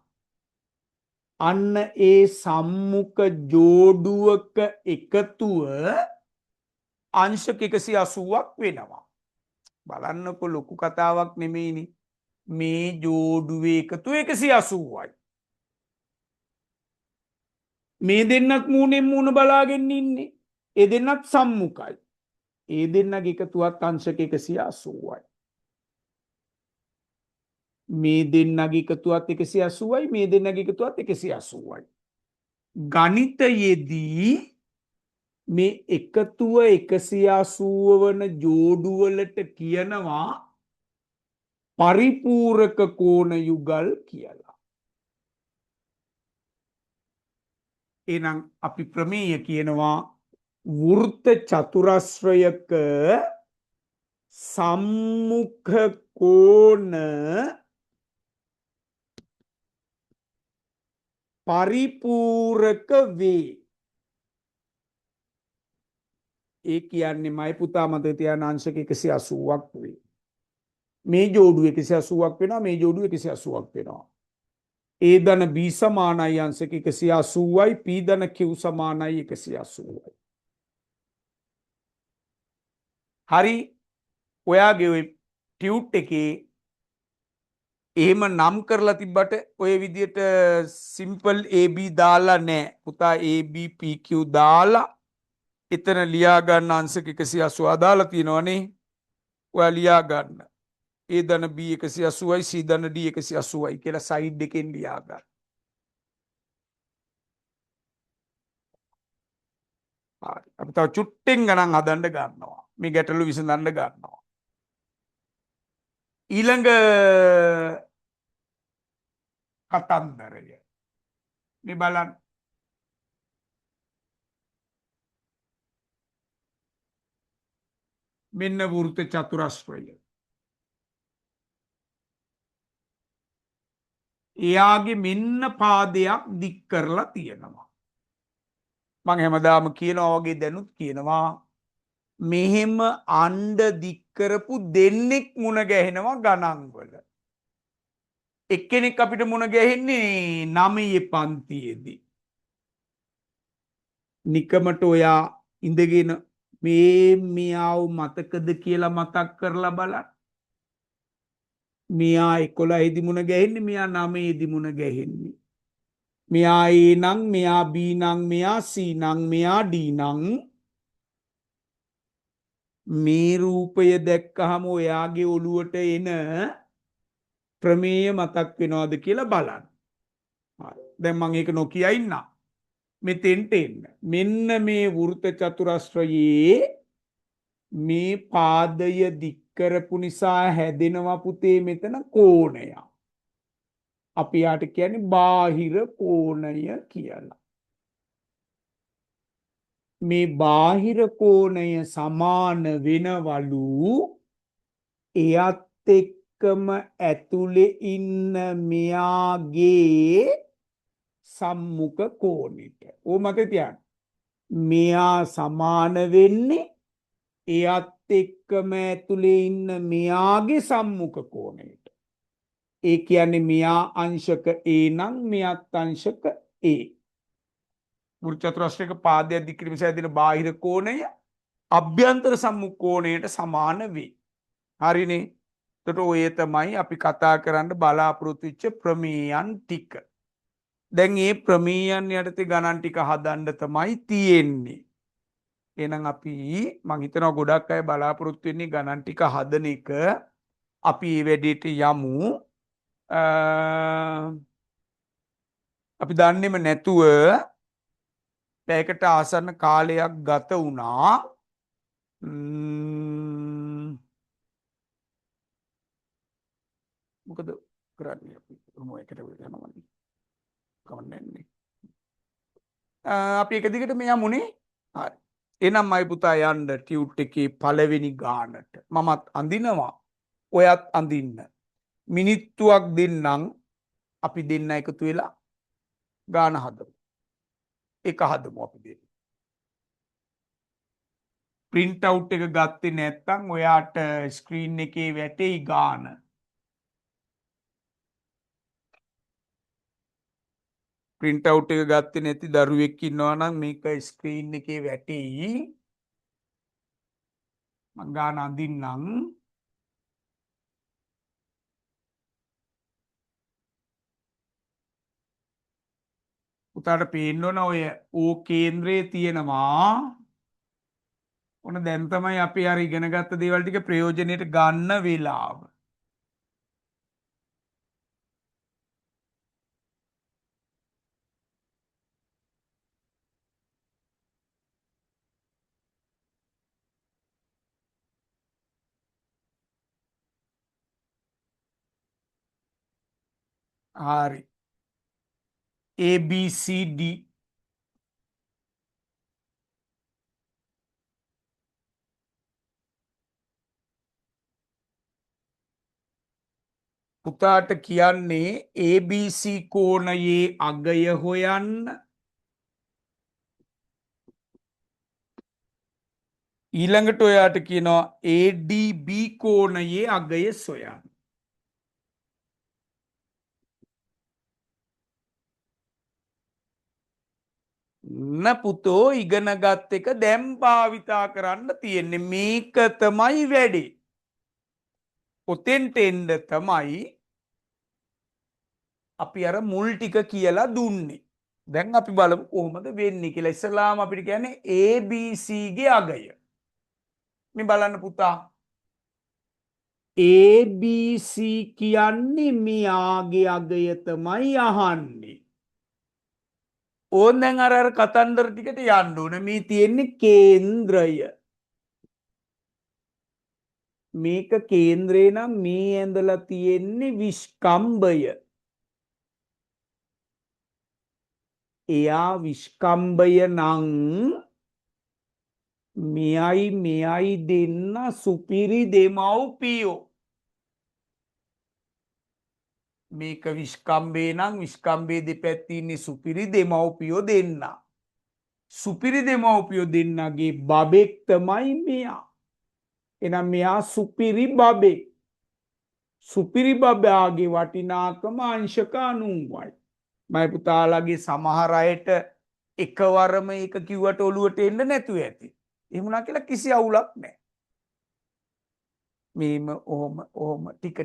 [SPEAKER 1] අන්න ඒ සම්මුඛ ජෝඩුවක එකතුව අංශක 180ක් වෙනවා. බලන්නකො ලොකු කතාවක් නෙමෙයිනේ. මේ ජෝඩුවේ එකතුව 180යි. මේ දෙන්නත් මූණෙන් මූණ බලාගෙන ඉන්නේ. ඒ දෙන්නත් සම්මුඛයි. ඒ දෙන්නගේ එකතුවත් අංශක 180යි. මේ දෙන්නගේ එකතුවත් 180යි, මේ දෙන්නගේ එකතුවත් 180යි. ගණිතයේදී මේ එකතුව 180 වන ජෝඩු වලට කියනවා පරිපූරක කෝණ යුගල් කියලා. එහෙනම් අපි ප්‍රමේය කියනවා වෘත්ත චතුරස්‍රයක සම්මුඛ කෝණ පරිපූරක වේ. ඒ කියන්නේ මයි පුතා මතක තියාගන්න අංශක 180ක් වේ. මේ ජෝඩුව 180ක් වෙනවා, මේ ජෝඩුව 180ක් වෙනවා. A ධන B සමානයි අංශක 180යි, P ධන Q සමානයි 180යි. හරි. ඔයාගේ ওই ටියුට් එකේ එහෙම නම් කරලා තිබ්බට ඔය විදියට සිම්පල් AB දාලා නැහැ. පුතා AB PQ දාලා එතන ලියා ගන්න අංශක 180 දාලා තියෙනවනේ. ඔයා ලියා ගන්න. A ධන B 180යි, C ධන D 180යි කියලා සයිඩ් එකෙන් ලියා ගන්න. හරි. අපි තව චුට්ටෙන් ගණන් හදන්න ගන්නවා. මේ ගැටලු විසඳන්න ගන්නවා. ඊළඟ කතන්දරය. මේ බලන්න. මෙන්න වෘත්ත චතුරස්‍රය. එයාගේ මෙන්න පාදයක් දික් කරලා තියෙනවා. මං හැමදාම කියනවා වගේ දැනුත් කියනවා මෙහෙම අණ්ඩ දික් කරපු දෙන්නෙක් මුණ ගැහෙනවා ගණන්වල. එක්කෙනෙක් අපිට මුණ ගැහෙන්නේ 9 පන්තියේදී. නිකමට ඔයා ඉඳගෙන මේ මියාව මතකද කියලා මතක් කරලා බලන්න. මෙයා 11 දී මුණ ගැහෙන්නේ, මෙයා 9 දී මුණ ගැහෙන්නේ. මෙයා A නම්, මෙයා B නම්, මෙයා C නම්, මෙයා D නම් මේ රූපය දැක්කහම ඔයාගේ ඔළුවට එන ප්‍රමේය මතක් වෙනවද කියලා බලන්න. හරි. දැන් මම ඒක නොකිය ඉන්නම්. මෙතෙන්ට එන්න. මෙන්න මේ වෘත්ත චතුරස්‍රයේ මේ පාදය දික් කරපු නිසා හැදෙනවා පුතේ මෙතන කෝණය. අපි යාට කියන්නේ බාහිර කෝණය කියලා. මේ බාහිර කෝණය සමාන වෙනවලු එයත් එක්කම ඇතුලේ ඉන්න මෙයාගේ සම්මුඛ කෝණයට. ඕ මතක තියාගන්න. මෙයා සමාන වෙන්නේ එයත් එක්කම ඇතුලේ ඉන්න මෙයාගේ සම්මුඛ කෝණයට. ඒ කියන්නේ මෙයා අංශක A නම් මෙයත් අංශක A. වෘත්ත චතුරස්‍රයක පාදයක් දික් කිරීම නිසා ඇතිවන බාහිර කෝණය අභ්‍යන්තර සම්මුඛ කෝණයට සමාන වේ. හරිනේ. එතකොට ඔය තමයි අපි කතා කරන්න බලාපොරොත්තු වෙච්ච ප්‍රමේයන් ටික. දැන් මේ ප්‍රමේයන් යටතේ ගණන් ටික හදන්න තමයි තියෙන්නේ. එහෙනම් අපි මං හිතනවා ගොඩක් අය බලාපොරොත්තු වෙන්නේ ගණන් ටික හදන එක. අපි මේ වැඩේට යමු. අපි දන්නේම නැතුව පැයකට ආසන්න කාලයක් ගත වුණා. මොකද කරන්නේ අපි මොකකට යනවද? කවන්නේ. අපි එක දිගට මෙයා මුනේ. හරි. එහෙනම් මයි පුතා යන්න ටියුට් එකේ පළවෙනි ගානට. මමත් අඳිනවා. ඔයත් අඳින්න. මිනිත්තුවක් දෙන්නම් අපි දෙන්න එකතු වෙලා ගාන හදමු. එක හදමු අපි දෙන්න. print out එක ගත්තේ නැත්නම් ඔයාට ස්ක්‍රීන් එකේ වැටෙයි ගාන. print out එක ගත්තේ නැති දරුවෙක් ඉන්නවා නම් මේක ස්ක්‍රීන් එකේ වැටෙයි. මම ගාන අඳින්නම්. උතාට පේන්න ඕන ඔය ඕ කේන්ද්‍රයේ තියෙනවා. ඔන්න දැන් තමයි අපි අර ඉගෙන ගත්ත දේවල් ටික ප්‍රයෝජනෙට ගන්න වෙලාව. හරි. ABCD පුතාට කියන්නේ ABC කෝණයේ අගය හොයන්න. ඊළඟට ඔයාට කියනවා ADB කෝණයේ අගය සොයන්න. පුතෝ ඉගෙනගත් එක දැන් භාවිතා කරන්න තියෙන්නේ. මේක තමයි වැඩේ. ඔතෙන්ට එන්න තමයි අපි අර මුල් ටික කියලා දුන්නේ. දැන් අපි බලමු කොහොමද වෙන්නේ කියලා. ඉස්සලාම අපිට කියන්නේ ABC ගේ අගය. මේ බලන්න පුතා. ABC කියන්නේ මෙයාගේ අගය තමයි අහන්නේ. ඕන් දැන් අර කතන්දර ටිකට යන්න ඕන. මේ තියෙන්නේ කේන්ද්‍රය. මේක කේන්ද්‍රේ නම් මේ ඇඳලා තියෙන්නේ විස්කම්භය. එයා විස්කම්භය නම් මෙයයි දෙන්න සුපිරි දෙමව්පියෝ. මේක විස්කම්භේ නම් විස්කම්භේ දෙපැත්තේ ඉන්නේ සුපිරි දෙමව්පියෝ දෙන්න. සුපිරි දෙමව්පියෝ දෙන්නගේ බබෙක් තමයි මෙයා. එහෙනම් මෙයා සුපිරි බබෙක්. සුපිරි බබාගේ වටිනාකම අංශක 90යි. මයි පුතාලාගේ සමහර අයට එකවරම ඒක කිව්වට ඔලුවට එන්න නැතුව ඇති. එහෙම වුණා කියලා කිසි අවුලක් නැහැ. මේම ඔහොම ටික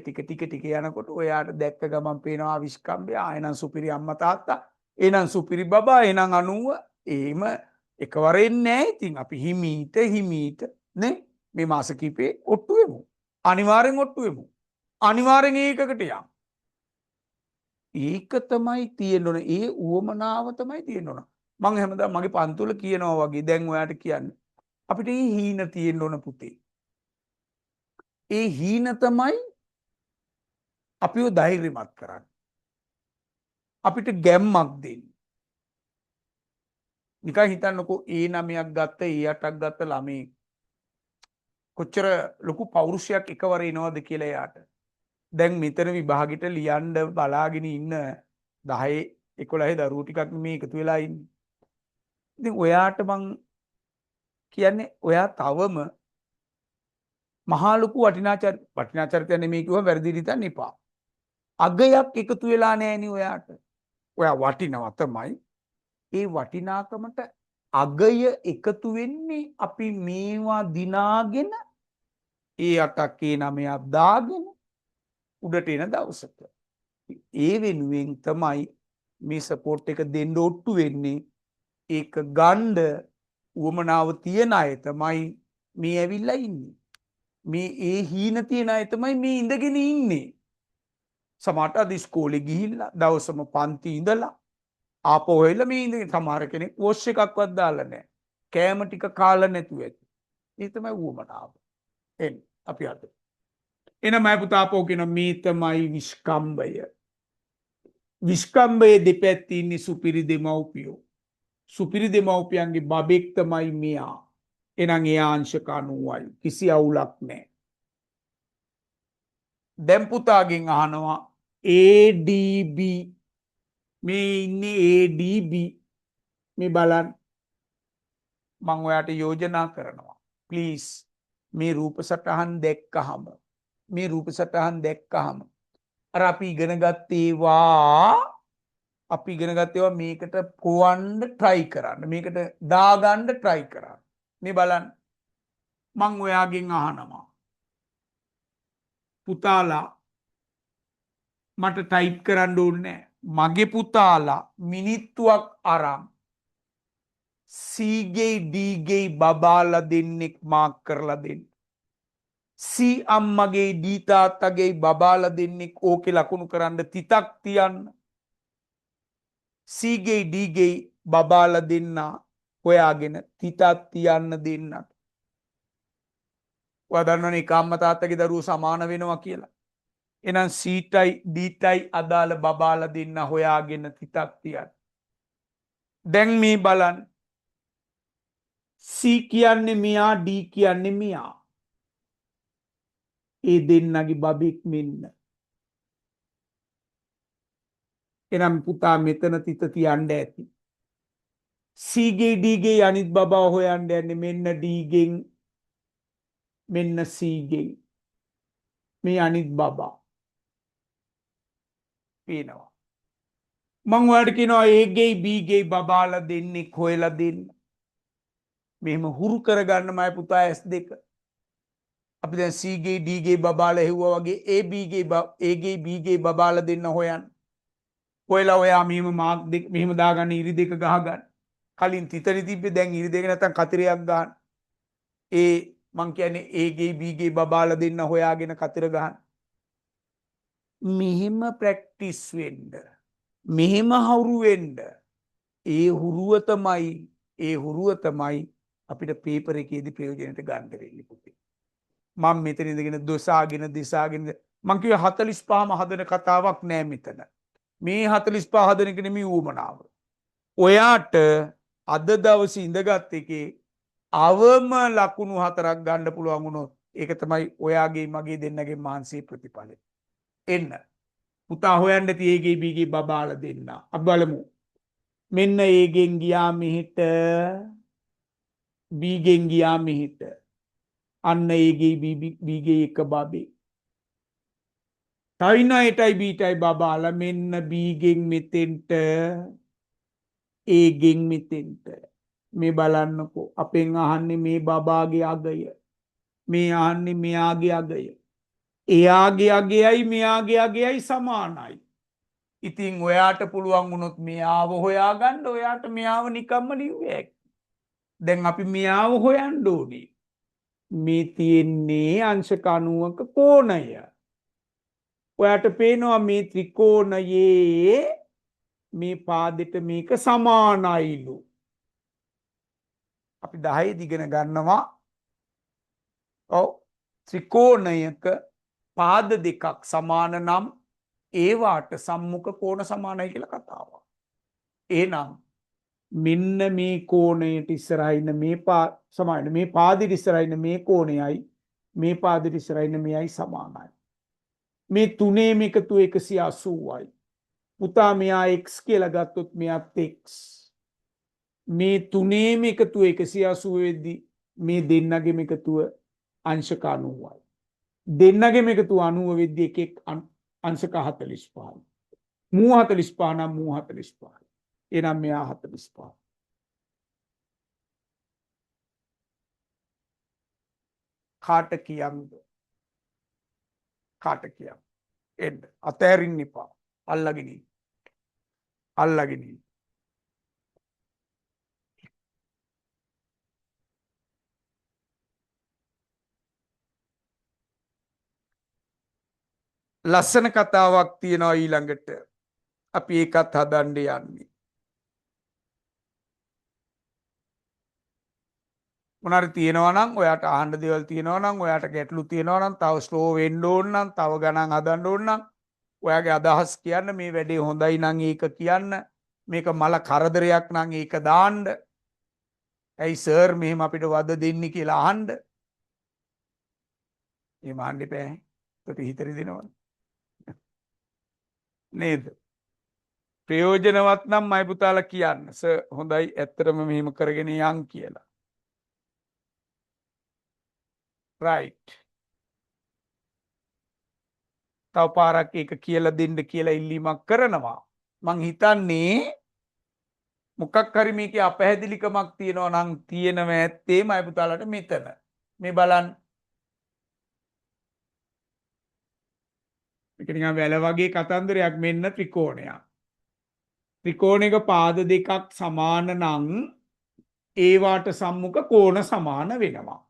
[SPEAKER 1] යනකොට ඔයාට දැක්ක ගමන් පේනවා විස්කම්බය. එහෙනම් සුපිරි අම්මා තාත්තා. එහෙනම් සුපිරි බබා. එහෙනම් 90. එහෙම එකවර එන්නේ නැහැ. ඉතින් අපි හිමීට නේ මේ මාස කිපේ ඔට්ටු වෙමු. අනිවාර්යෙන් ඔට්ටු වෙමු. අනිවාර්යෙන් ඒකකට යමු. ඒක තමයි තියෙන්න ඕන. ඒ උවමනාව තමයි තියෙන්න ඕන. මම හැමදාම මගේ පන්තුල කියනවා වගේ දැන් ඔයාට කියන්නේ. අපිට මේ හීන තියෙන්න ඕන පුතේ. ඒ හීන තමයි අපිව ධෛර්යමත් කරන්නේ. අපිට ගැම්මක් දෙන්නේ. නිකන් හිතන්නකෝ ඒ 9ක් ගත්ත ඒ 8ක් ගත්ත ළමයි කොච්චර ලොකු පෞරුෂයක් එකවර එනවද කියලා එයාට. දැන් මෙතන විභාගෙට ලියන්න බලාගෙන ඉන්න 10 11 දරුවෝ ටිකක් මේ එකතු වෙලා ඉන්නේ. ඉතින් ඔයාට මං කියන්නේ ඔයා තවම මහා ලොකු වටිනාචරිතය නෙමෙයි කිව්වම වැරදි හිතන්න එපා. අගයක් එකතු වෙලා නැහෙනි ඔයාට. ඔයා වටිනවා තමයි. ඒ වටිනාකමට අගය එකතු වෙන්නේ අපි මේවා දිනාගෙන ඒ 8ක් ඒ 9ක් දාගෙන උඩට එන දවසට. ඒ වෙනුවෙන් තමයි මේ සපෝට් එක දෙන්න ඔට්ටු වෙන්නේ. ඒක ගණ්ඩ උවමනාව තියන අය තමයි මේ ඇවිල්ලා ඉන්නේ. මේ ඒ හීන තියෙන අය තමයි මේ ඉඳගෙන ඉන්නේ. සමහරට අද ඉස්කෝලේ ගිහිල්ලා දවසම පන්ති ඉඳලා ආපහු එලා මේ ඉඳගෙන සමහර කෙනෙක් වොෂ් එකක්වත් දාලා නැහැ. කෑම ටික කාලා නැතුව ඇති. ඒ තමයි උවමනාව. එන්න අපි අද. එන මම පුතාපෝ කියන මේ තමයි විස්කම්භය. විස්කම්භයේ දෙපැත්තේ ඉන්නේ සුපිරි දෙමව්පියෝ. සුපිරි දෙමව්පියන්ගේ බබෙක් තමයි මෙයා. එහෙනම් එයා අංශක 90යි. කිසි අවුලක් නැහැ. දැන් පුතාගෙන් අහනවා ADB. මේ ඉන්නේ ADB. මේ බලන්න. මම ඔයාට යෝජනා කරනවා. ප්ලීස් මේ රූප සටහන් දැක්කහම අර අපි ඉගෙන ගත්තේවා මේකට පොවන්න try කරන්න. මේකට දාගන්න try කරන්න. මේ බලන්න. මම ඔයාගෙන් අහනවා. පුතාලා මට ටයිප් කරන්න ඕනේ. මගේ පුතාලා මිනිත්තුවක් අරන් සීගේ ඩීගේ බබාලා දෙන්නෙක් මාක් කරලා දෙන්න. සී අම්මගේ ඩී තාත්තගේ බබාලා දෙන්නෙක් ඕකේ ලකුණු කරන්න තිතක් තියන්න. සීගේ ඩීගේ බබාලා දෙන්න හොයාගෙන තිතක් තියන්න දෙන්නට. ඔයා දන්නවනේ එක අම්මා තාත්තගේ දරුවෝ සමාන වෙනවා කියලා. එහෙනම් සීටයි ඩීටයි අදාළ බබාලා දෙන්න හොයාගෙන තිතක් තියන්න. දැන් මේ බලන්න. සී කියන්නේ මෙයා ඩී කියන්නේ මෙයා. ඒ දෙන්නගේ බබෙක් මෙන්න. එනම් පුතා මෙතන තිත තියන්න ඇති. සීගේ ඩීගේ අනිත් බබා හොයන්න යන්නේ මෙන්න ඩීගෙන් මෙන්න සීගෙන්. මේ අනිත් බබා. පේනවා. මං ඔයාලට කියනවා ඒගේ බීගේ බබාලා දෙන්නෙක් හොයලා දෙන්න. මෙහෙම හුරු කරගන්න මයි පුතා S2. අපි දැන් සීගේ ඩීගේ බබාලා හෙව්වා වගේ ඒගේ බීගේ බබාලා දෙන්න හොයන්න. හොයලා ඔයා මෙහෙම මාක් දෙක මෙහෙම දාගන්න ඉරි දෙක ගහගන්න. කලින් තිතරි තිබ්බේ දැන් ඉරි දෙක නැත්තම් කතරයක් ගන්න. ඒ මං කියන්නේ ඒගේ බීගේ බබාලා දෙන්න හොයාගෙන කතර ගහන්න. මෙහෙම ප්‍රැක්ටිස් වෙන්න. මෙහෙම හවුරු වෙන්න. ඒ හුරුව තමයි අපිට පේපර් එකේදී ප්‍රයෝජනෙට ගන්න වෙන්නේ පුතේ. මම මෙතන ඉඳගෙන දොසාගෙන දිසාගෙන මං කිව්වේ 45ම හදන කතාවක් නෑ මෙතන. මේ 45 හදන එක නෙමෙයි ඌමනාව. ඔයාට අද දවසේ ඉඳගත් එකේ අවම ලකුණු 4ක් ගන්න පුළුවන් වුණොත් ඒක තමයි ඔයාගේ මගේ දෙන්නගේ මානසික ප්‍රතිඵලය. එන්න. පුතා හොයන්න තියේගේ බීගේ බබාලා දෙන්න. අපි බලමු. මෙන්න ඒගෙන් ගියා මෙහෙට බීගෙන් ගියා මෙහෙට. අන්න ඒගේ බීගේ එක බබේ. තව එටයි බීටයි බබාලා මෙන්න බීගෙන් මෙතෙන්ට ඒගෙන් මෙතෙන්ට. මේ බලන්නකෝ අපෙන් අහන්නේ මේ බබාගේ අගය. මේ අහන්නේ මෙයාගේ අගය. එයාගේ අගයයි මෙයාගේ අගයයි සමානයි. ඉතින් ඔයාට පුළුවන් වුණොත් මෙයාව හොයාගන්න ඔයාට මෙයාව නිකම්ම ලිව්වේ. දැන් අපි මෙයාව හොයන්න ඕනේ. මේ තියෙන්නේ අංශක 90ක කෝණය. ඔයාට පේනවා මේ ත්‍රිකෝණයේ මේ පාදෙට මේක සමානයිලු. අපි 10 දිගන ගන්නවා. ඔව් ත්‍රිකෝණයක පාද දෙකක් සමාන නම් ඒවාට සම්මුඛ කෝණ සමානයි කියලා කතාවක්. එහෙනම් මෙන්න මේ කෝණයට ඉස්සරහින් මේ සමානයි. මේ පාදෙට ඉස්සරහින් මේ කෝණයයි මේ පාදෙට ඉස්සරහින් මෙයයි සමානයි. මේ තුනේම එකතු 180යි. පුතා මෙයා x කියලා ගත්තොත් මෙයාත් x. මේ තුනේම එකතු 180 වෙද්දී මේ දෙන්නගේම එකතුව අංශක 90යි. දෙන්නගේම එකතුව 90 වෙද්දී එකෙක් අංශක 45යි. මූ 45 නම් මූ 45යි. එනම් මෙයා 45. කාට කියම්ද? කාට කියම්? එන්න. අතෑරින්න එපා. අල්ලගෙන ඉන්න. අල්ලගෙන ඉන්න. ලස්සන කතාවක් තියෙනවා ඊළඟට. අපි ඒකත් හදන්න යන්නේ. මොනාරි තියෙනවා නම් ඔයාට අහන්න දේවල් තියෙනවා නම් ඔයාට ගැටලු තියෙනවා නම් තව ස්ලෝ වෙන්න ඕන නම් තව ගණන් හදන්න ඕන නම් ඔයාගේ අදහස් කියන්න. මේ වැඩේ හොඳයි නම් ඒක කියන්න. මේක මල කරදරයක් නම් ඒක දාන්න. ඇයි සර් මෙහෙම අපිට වද දෙන්නේ කියලා අහන්න. එහෙම අහන්න එපා. ඒකට හිතරි දෙනවනේ. නේද? ප්‍රයෝජනවත් නම් මයි පුතාලා කියන්න. සර් හොඳයි ඇත්තටම මෙහෙම කරගෙන යන් කියලා. right. තව පාරක් ඒක කියලා දෙන්න කියලා ඉල්ලීමක් කරනවා. මං හිතන්නේ මොකක් හරි මේකේ අපැහැදිලිකමක් තියෙනවා නම් තියෙනව ඇත්තේ මයි පුතාලට මෙතන. මේ බලන්න. මේක නිකන් වැල වගේ කතන්දරයක්. මෙන්න ත්‍රිකෝණයක්. ත්‍රිකෝණයක පාද දෙකක් සමාන නම් ඒවාට සම්මුඛ කෝණ සමාන වෙනවා.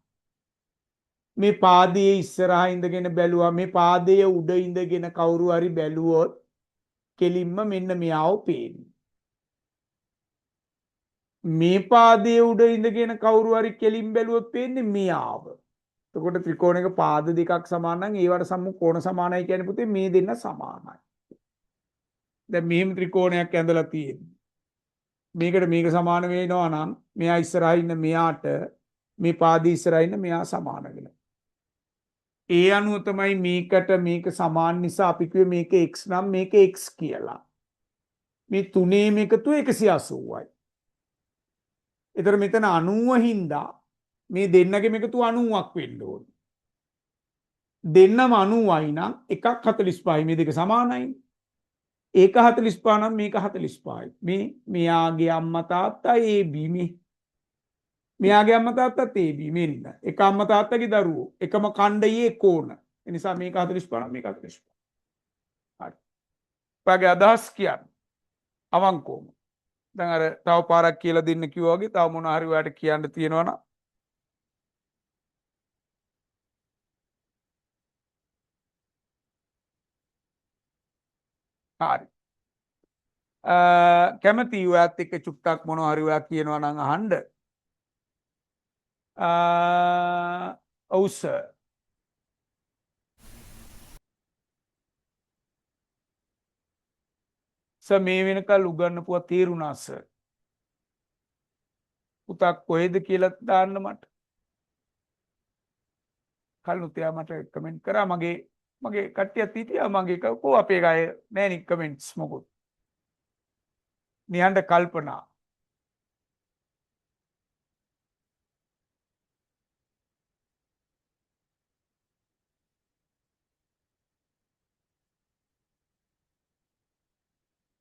[SPEAKER 1] මේ පාදයේ ඉස්සරහා ඉඳගෙන බැලුවා මේ පාදයේ උඩ ඉඳගෙන කවුරු හරි බැලුවොත් කෙලින්ම මෙන්න මෙයාව පේන්නේ. මේ පාදයේ උඩ ඉඳගෙන කවුරු හරි කෙලින් බැලුවොත් පේන්නේ මෙයාව. එතකොට ත්‍රිකෝණයක පාද දෙකක් සමාන නම් ඒවට සම්මුඛ කෝණ සමානයි කියන්නේ පුතේ මේ දෙන්න සමානයි. දැන් මෙහෙම ත්‍රිකෝණයක් ඇඳලා තියෙන්නේ. මේකට මේක සමාන වෙනවා නම් මෙයා ඉස්සරහා ඉන්න මෙයාට මේ පාදයේ ඉස්සරහා ඉන්න මෙයා සමාන වෙනවා. ඒ අනුව තමයි මේකට මේක සමාන නිසා අපි කිව්වේ මේක x නම් මේක x කියලා. මේ තුනේම එකතු 180යි. ඒතර මෙතන 90 හින්දා මේ දෙන්නගේම එකතු 90ක් වෙන්න ඕනේ. දෙන්නම 90යි නම් එකක් 45යි මේ දෙක සමානයි. ඒක 45 නම් මේක 45යි. මේ මෙයාගේ අම්මා තාත්තා AB මේ මෙයාගේ අම්මා තාත්තත් AB මෙන්න. එක අම්මා තාත්තගේ දරුවෝ එකම ඛණ්ඩයේ කෝණ. ඒ නිසා මේක 45 නම් මේක 45. හරි. ඔයාගේ අදහස් කියන්න. අවංකවම. දැන් අර තව පාරක් කියලා දෙන්න කිව්වා වගේ තව මොනවා හරි ඔයාලට කියන්න තියෙනවා නම් හරි. කැමති ඔයත් එක්ක චුට්ටක් මොනවා හරි ඔයා කියනවා නම් අහන්න. ඔව් සර්. සර් මේ වෙනකල් උගන්වපුවා තේරුණා සර්. පුතා කොහෙද කියලා දාන්න මට. කල්නුත් එයා මට කමෙන්ට් කරා මගේ කට්ටියත් හිටියා මගේ කෝ අපේ අය නෑනේ කමෙන්ට්ස් මොකුත්. නිහඬ කල්පනා.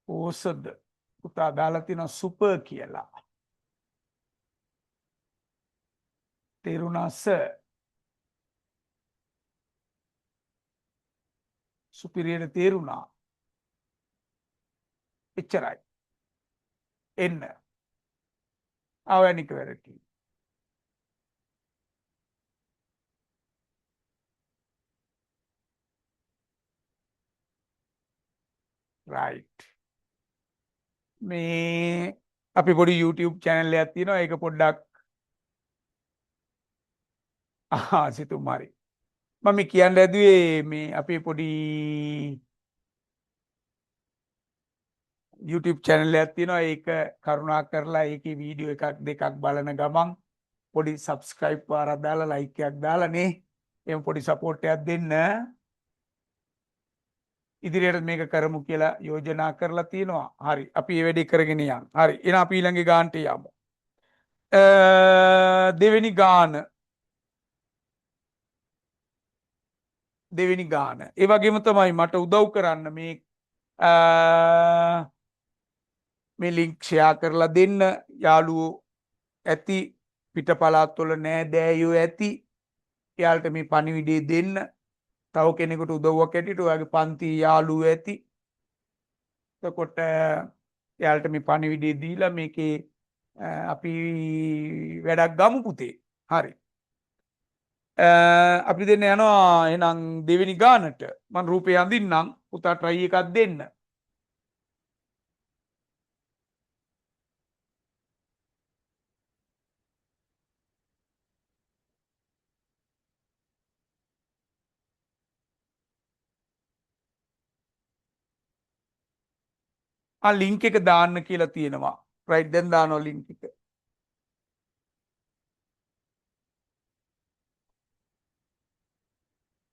[SPEAKER 1] ඕසද පුතා දාලා තියෙනවා සුපර් කියලා. තේරුණා සර්. සුපිරියට තේරුණා. එච්චරයි. එන්න. ආවැනික වැඩටි. රයිට්. මේ අපි පොඩි YouTube channel එකක් තියෙනවා ඒක පොඩ්ඩක් සිතුමාරි. මම කියන්න ඇදුවේ මේ අපේ පොඩි YouTube channel එකක් තියෙනවා ඒක කරුණා කරලා ඒකේ වීඩියෝ එකක් දෙකක් බලන ගමන් පොඩි subscribe පාරක් දාලා like එකක් දාලා නේ එහෙම පොඩි support එකක් දෙන්න. ඉදිරියට මේක කරමු කියලා යෝජනා කරලා තියෙනවා. හරි අපි මේ වැඩේ කරගෙන යමු. හරි එහෙනම් අපි ඊළඟ ගානට යමු. දෙවෙනි ගාන. ඒ වගේම තමයි මට උදව් කරන්න මේ ලින්ක් ෂෙයා කරලා දෙන්න යාළුවෝ ඇති පිට පළාත්වල නෑදෑයෝ ඇති එයාලට මේ පණිවිඩය දෙන්න. තව කෙනෙකුට උදව්වක් ඇටියට ඔයාගේ පන්ති යාළුවෝ ඇති. එතකොට එයාලට මේ පණිවිඩය දීලා මේකේ අපි වැඩක් ගමු පුතේ. හරි. අපි දෙන්න යනවා එහෙනම් දෙවෙනි ගානට. මම රූපේ අඳින්නම් පුතා try එකක් දෙන්න. ලින්ක් එක දාන්න කියලා තියෙනවා. රයිට් දැන් දානවා ලින්ක් එක.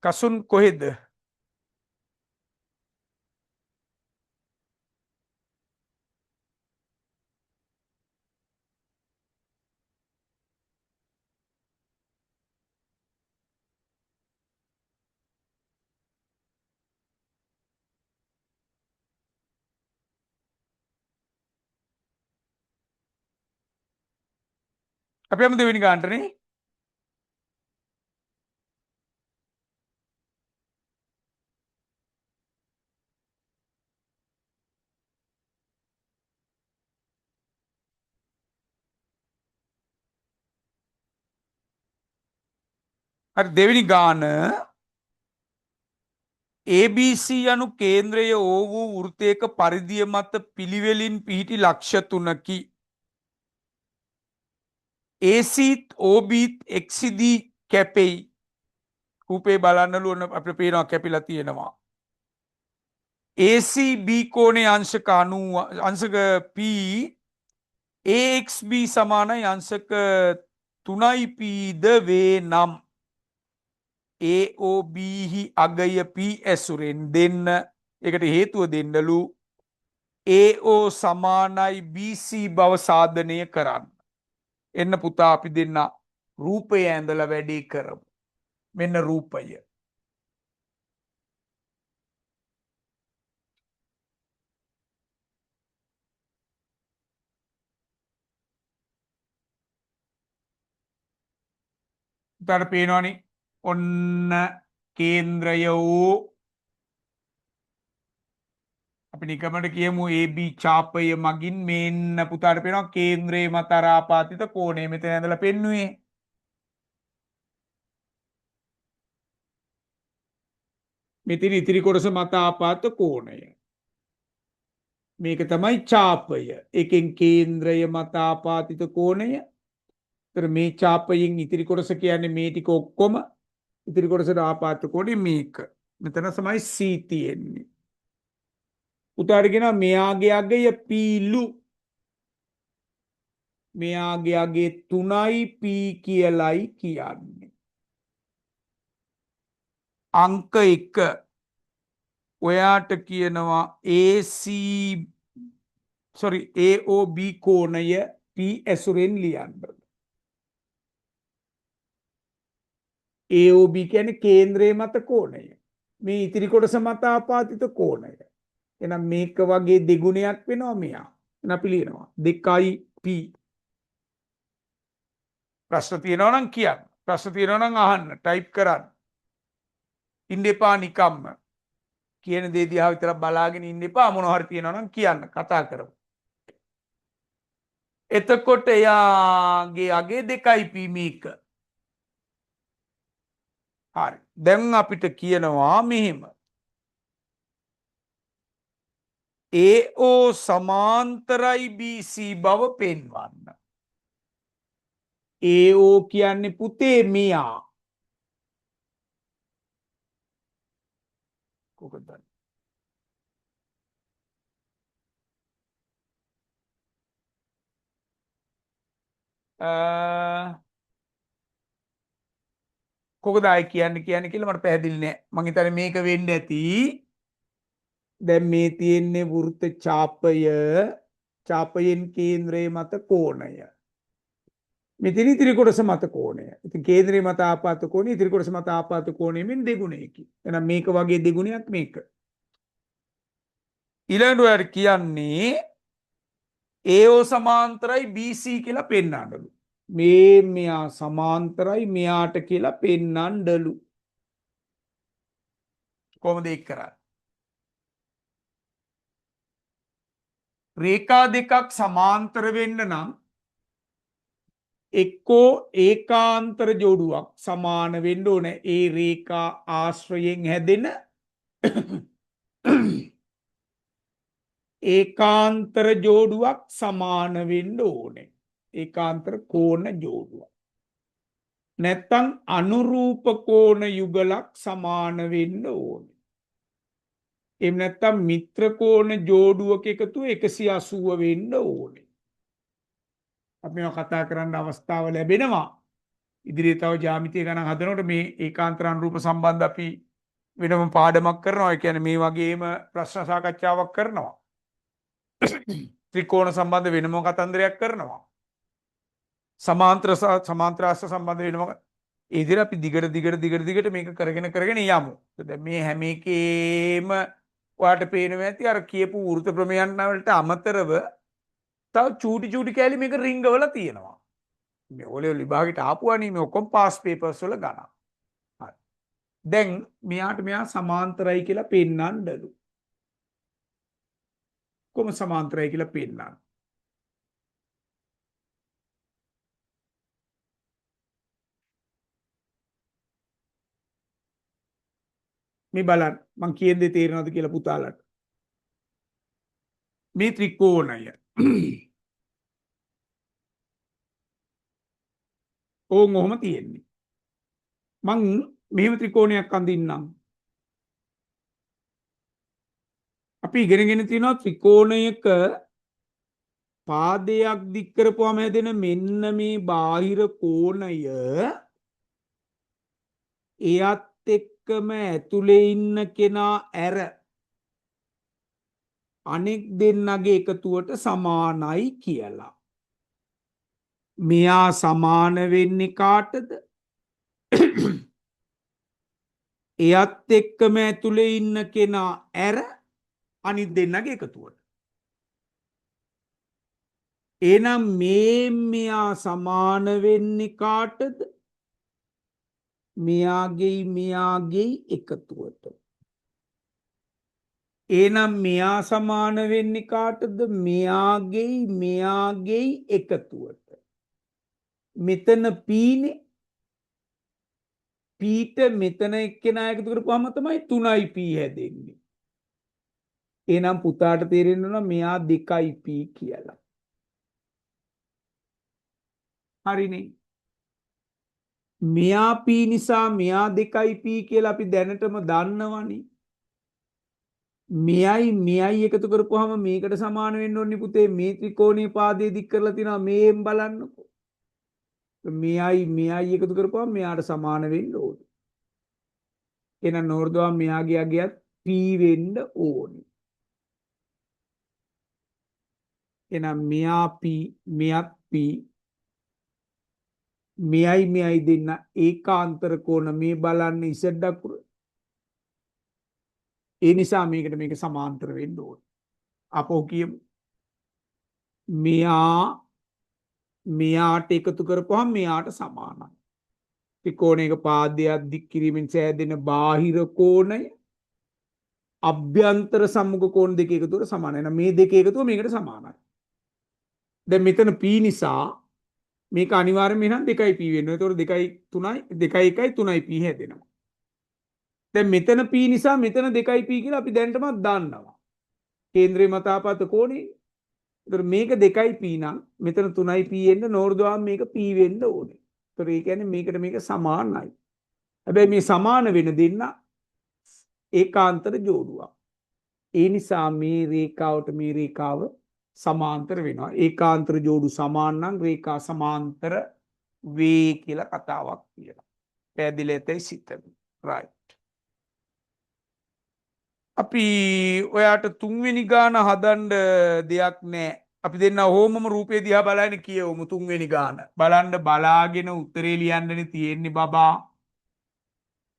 [SPEAKER 1] කසුන් කොහෙද? අපි යමු දෙවෙනි ගානටනේ. හරි දෙවෙනි ගාන ABC යනු කේන්ද්‍රය වූ වෘත්තයක පරිධිය මත පිළිවෙලින් පිහිටි ලක්ෂ 3කි. ACත් OBත් XD කැපෙයි. රූපේ බලන්නලු ඔන්න අපිට පේනවා කැපිලා තියෙනවා. ACB කෝණයේ අංශක 90 අංශක P AXB සමානයි අංශක 3යි P ද වේ නම් AOB හි අගය P ඇසුරෙන් දෙන්න. ඒකට හේතුව දෙන්නලු AO සමානයි BC බව සාධනය කරන්න. එන්න පුතා අපි දෙන්න රූපය ඇඳලා වැඩේ කරමු. මෙන්න රූපය. පුතාට පේනවනේ ඔන්න කේන්ද්‍රය වූ අපි නිකමට කියමු AB ඡාපය මගින් මෙන්න පුතාට පේනවා කේන්ද්‍රයේ මත ආපාතිත කෝණය මෙතන ඇඳලා පෙන්නුවේ. මෙතන ඉතිරි කොටස මත ආපාත කෝණය. මේක තමයි ඡාපය. එකෙන් කේන්ද්‍රය මත ආපාතිත කෝණය. ඒතර මේ ඡාපයෙන් ඉතිරි කොටස කියන්නේ මේ ටික ඔක්කොම. ඉතිරි කොටසට ආපාත කෝණය මේක. මෙතන තමයි C තියෙන්නේ. උදාහරණ කියනවා මෙයාගේ අගය පීලු. මෙයාගේ අගය 3යි p කියලයි කියන්නේ. අංක 1 ඔයාට කියනවා AOB කෝණය P ඇසුරෙන් ලියන්න. AOB කියන්නේ කේන්ද්‍රයේ මත කෝණය. මේ ඉතිරි කොටස මත ආපාතිත කෝණය. එහෙනම් මේක වගේ දෙගුණයක් වෙනවා මෙයා. එහෙනම් අපි ලියනවා 2p. ප්‍රශ්න තියෙනවා නම් කියන්න. ප්‍රශ්න තියෙනවා නම් අහන්න. ටයිප් කරන්න. ඉන්න එපා නිකම්ම. කියන දේ දිහා විතරක් බලාගෙන ඉන්න එපා. මොනවා හරි තියෙනවා නම් කියන්න. කතා කරමු. එතකොට එයාගේ අගේ 2p මේක. හරි. දැන් අපිට කියනවා මෙහෙම. AO සමාන්තරයි BC බව පෙන්වන්න. AO කියන්නේ පුතේ මෙයා. කොහොමද? කොහොමද ආයි කියන්නේ කියලා මට පැහැදිලි නෑ. මං හිතන්නේ මේක වෙන්න ඇති. දැන් මේ තියෙන්නේ වෘත්ත ඡාපය. ඡාපයෙන් කේන්ද්‍රයේ මත කෝණය. මෙතන ඉතිරි කොටස මත කෝණය. ඉතින් කේන්ද්‍රයේ මත ආපාත කෝණය ඉතිරි කොටස මත ආපාත කෝණයෙන් දෙගුණයකින්. එහෙනම් මේක වගේ දෙගුණයක් මේක. ඊළඟට ඔයාලට කියන්නේ AO සමාන්තරයි BC කියලා පෙන්වන්නලු. මෙයා සමාන්තරයි මෙයාට කියලා පෙන්වන්නලු. කොහොමද ඒක කරන්නේ? රේඛා දෙකක් සමාන්තර වෙන්න නම් එක්කෝ ඒකාන්තර ජෝඩුවක් සමාන වෙන්න ඕනේ. ඒ රේඛා ආශ්‍රයෙන් හැදෙන ඒකාන්තර ජෝඩුවක් සමාන වෙන්න ඕනේ. ඒකාන්තර කෝණ ජෝඩුවක්. නැත්තම් අනුරූප කෝණ යුගලක් සමාන වෙන්න ඕනේ. එහෙම නැත්තම් මිත්‍ර කෝණ ජෝඩුවක එකතුව 180 වෙන්න ඕනේ. අපි මේවා කතා කරන්න අවස්ථාව ලැබෙනවා. ඉදිරියේ තව ජ්‍යාමිතිය ගණන් හදනකොට මේ ඒකාන්තර අනුරූප සම්බන්ධ අපි වෙනම පාඩමක් කරනවා. ඒ කියන්නේ මේ වගේම ප්‍රශ්න සාකච්ඡාවක් කරනවා. ත්‍රිකෝණ සම්බන්ධ වෙනම කතන්දරයක් කරනවා. සමාන්තරාස්ස සම්බන්ධ වෙනම ඒ විදිහට අපි දිගට මේක කරගෙන යමු. දැන් මේ හැම එකේම ඔයාලට පේනවා ඇති අර කියපු වෘත්ත ප්‍රමේයයන් වලට අමතරව තව චූටි කැලි මේක රිංගවල තියෙනවා. මේ ඔලේ විභාගෙට ආපුවානේ මේ ඔක්කොම පාස් පේපර්ස් වල ගණන්. හරි. දැන් මෙයා සමාන්තරයි කියලා පෙන්නන්නලු. කොහොම සමාන්තරයි කියලා පෙන්නන්න. මේ බලන්න මං කියන දේ තේරෙනවද කියලා පුතාලට. මේ ත්‍රිකෝණය ඕන් ඔහොම තියෙන්නේ. මං මෙහෙම ත්‍රිකෝණයක් අඳින්නම්. අපි ඉගෙනගෙන තියෙනවා ත්‍රිකෝණයක පාදයක් දික් කරපුවාම හැදෙන මෙන්න මේ බාහිර කෝණය එයත් එක්කම ඇතුලේ ඉන්න කෙනා ඇර අනෙක් දෙන්නගේ එකතුවට සමානයි කියලා. මෙයා සමාන වෙන්නේ කාටද? එයත් එක්කම ඇතුලේ ඉන්න කෙනා ඇර අනිත් දෙන්නගේ එකතුවට. එහෙනම් මෙයා සමාන වෙන්නේ කාටද? මෙයාගේ එකතුවට. එහෙනම් මෙයා සමාන වෙන්නේ කාටද? මෙයාගේ එකතුවට. මෙතන පීනේ පීට මෙතන එක්කෙනා එකතු කරපුවාම තමයි 3p හැදෙන්නේ. එහෙනම් පුතාට තේරෙන්න ඕන මෙයා 2p කියලා. හරිනේ. මෙයා p නිසා මෙයා 2p කියලා අපි දැනටම දන්නවනේ. මෙයයි එකතු කරපුවාම මේකට සමාන වෙන්න ඕනේ පුතේ. මේ ත්‍රිකෝණීය පාදයේ දික් කරලා තිනවා මේෙන් බලන්නකෝ. මෙයයි එකතු කරපුවාම මෙයාට සමාන වෙන්න ඕනේ. එහෙනම් නෝර්දවා මෙයාගේ අගයත් p වෙන්න ඕනේ. එහෙනම් මෙයා p මෙයත් p මෙයයි දෙන්න ඒකාන්තර කෝණ මේ බලන්නේ z අකුර. ඒ නිසා මේකට මේක සමාන්තර වෙන්න ඕනේ. අපෝ කියමු. මෙයාට එකතු කරපුවහම මෙයාට සමානයි. ත්‍රිකෝණයක පාදයක් දික් කිරීමෙන් සෑදෙන බාහිර කෝණය අභ්‍යන්තර සම්මුඛ කෝණ දෙක එකතුවට සමානයි. එහෙනම් මේ දෙක එකතුව මේකට සමානයි. දැන් මෙතන p නිසා මේක අනිවාර්යයෙන්ම එහෙනම් 2p වෙනවා. ඒතකොට 2 3යි 2 1යි 3යි p හැදෙනවා. දැන් මෙතන p නිසා මෙතන 2p කියලා අපි දැනටමත් දන්නවා. කේන්ද්‍රයේ මත ආපත කෝණේ. ඒතර මේක 2p නම් මෙතන 3p එන්න නෝර්ධවාම මේක p වෙන්න ඕනේ. ඒතර ඒ කියන්නේ මේකට මේක සමානයි. හැබැයි මේ සමාන වෙන දෙන්න ඒකාන්තර ජෝඩුවක්. ඒ නිසා මේ රේඛාවට මේ රේඛාව සමාන්තර වෙනවා. ඒකාන්තර ජෝඩු සමාන නම් රේඛා සමාන්තර වේ කියලා කතාවක් කියනවා. පැහැදිලි ඇතයි සිතමි. right. අපි ඔයාට තුන්වෙනි ගාන හදන්න දෙයක් නැහැ. අපි දෙන්න ඕමම රූපේ දිහා බලන්න කියවමු තුන්වෙනි ගාන. බලන්න බලාගෙන උත්තරේ ලියන්නනේ තියෙන්නේ බබා.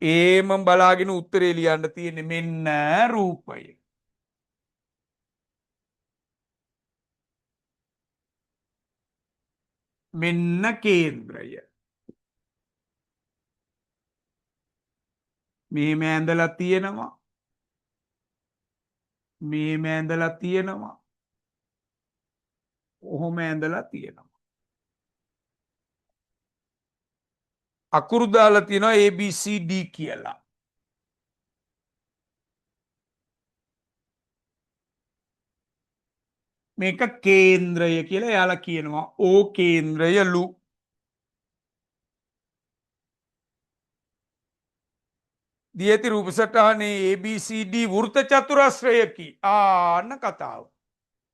[SPEAKER 1] ඒම බලාගෙන උත්තරේ ලියන්න තියෙන්නේ මෙන්න රූපය. මෙන්න කේන්ද්‍රය. මෙහෙම ඇඳලා තියෙනවා. මෙහෙම ඇඳලා තියෙනවා. ඔහොම ඇඳලා තියෙනවා. අකුරු දාලා තියෙනවා ABCD කියලා. මේක කේන්ද්‍රය කියලා එයාලා කියනවා. ඕ කේන්ද්‍රයලු. දියති රූප සටහනේ ABCD වෘත්ත චතුරස්‍රයකි. අන්න කතාව.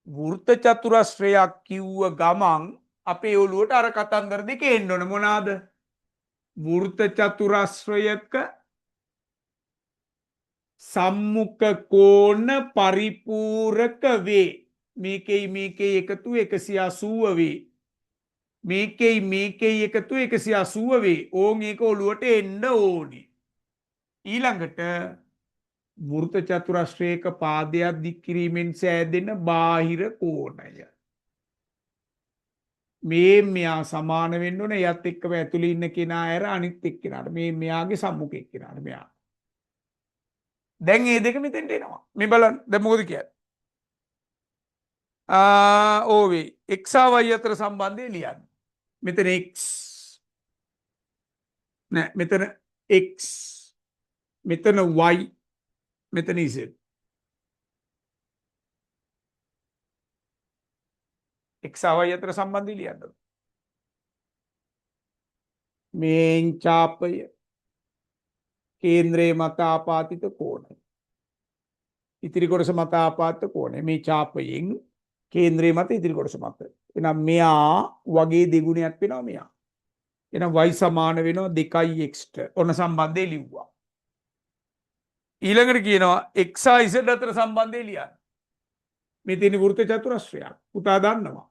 [SPEAKER 1] වෘත්ත චතුරස්‍රයක් කිව්ව ගමන් අපේ ඔළුවට අර කතන්දර දෙක එන්න ඕන මොනවාද? වෘත්ත චතුරස්‍රයක සම්මුඛ කෝණ පරිපූරක වේ. මේකේ එකතු 180 වේ. මේකේ එකතු 180 වේ. ඕන් ඒක ඔළුවට එන්න ඕනේ. ඊළඟට වෘත්ත චතුරස්‍රයක පාදයක් දික් කිරීමෙන් සෑදෙන බාහිර කෝණය. මෙයා සමාන වෙන්න ඕනේ යත් එක්කම ඇතුළේ ඉන්න කෙනා ඇර අනිත් එක්කෙනාට. මෙයාගේ සම්මුඛ එක්කෙනාට මෙයා. දැන් මේ දෙක මෙතෙන්ට එනවා. මේ බලන්න. දැන් මොකද කියන්නේ? ඕවේ x y අතර සම්බන්ධය ලියන්න. මෙතන x නෑ මෙතන x මෙතන y මෙතන z. x y අතර සම්බන්ධය ලියන්න. මේන් ඡාපය කේන්ද්‍රයේ මත ආපාතිත කෝණය. ඉතිරි කොටස මත ආපාත කෝණය. මේ ඡාපයෙන් කේන්ද්‍රයේ මත ඉතිරි කොටස මත. එහෙනම් මෙයා වගේ දෙගුණයක් වෙනවා මෙයා. එහෙනම් y සමාන වෙනවා 2x ට. ඔන්න සම්බන්ධය ලිව්වා. ඊළඟට කියනවා x z අතර සම්බන්ධය ලියන්න. මේ තියෙන වෘත්ත චතුරස්‍රයක්. පුතා දන්නවා.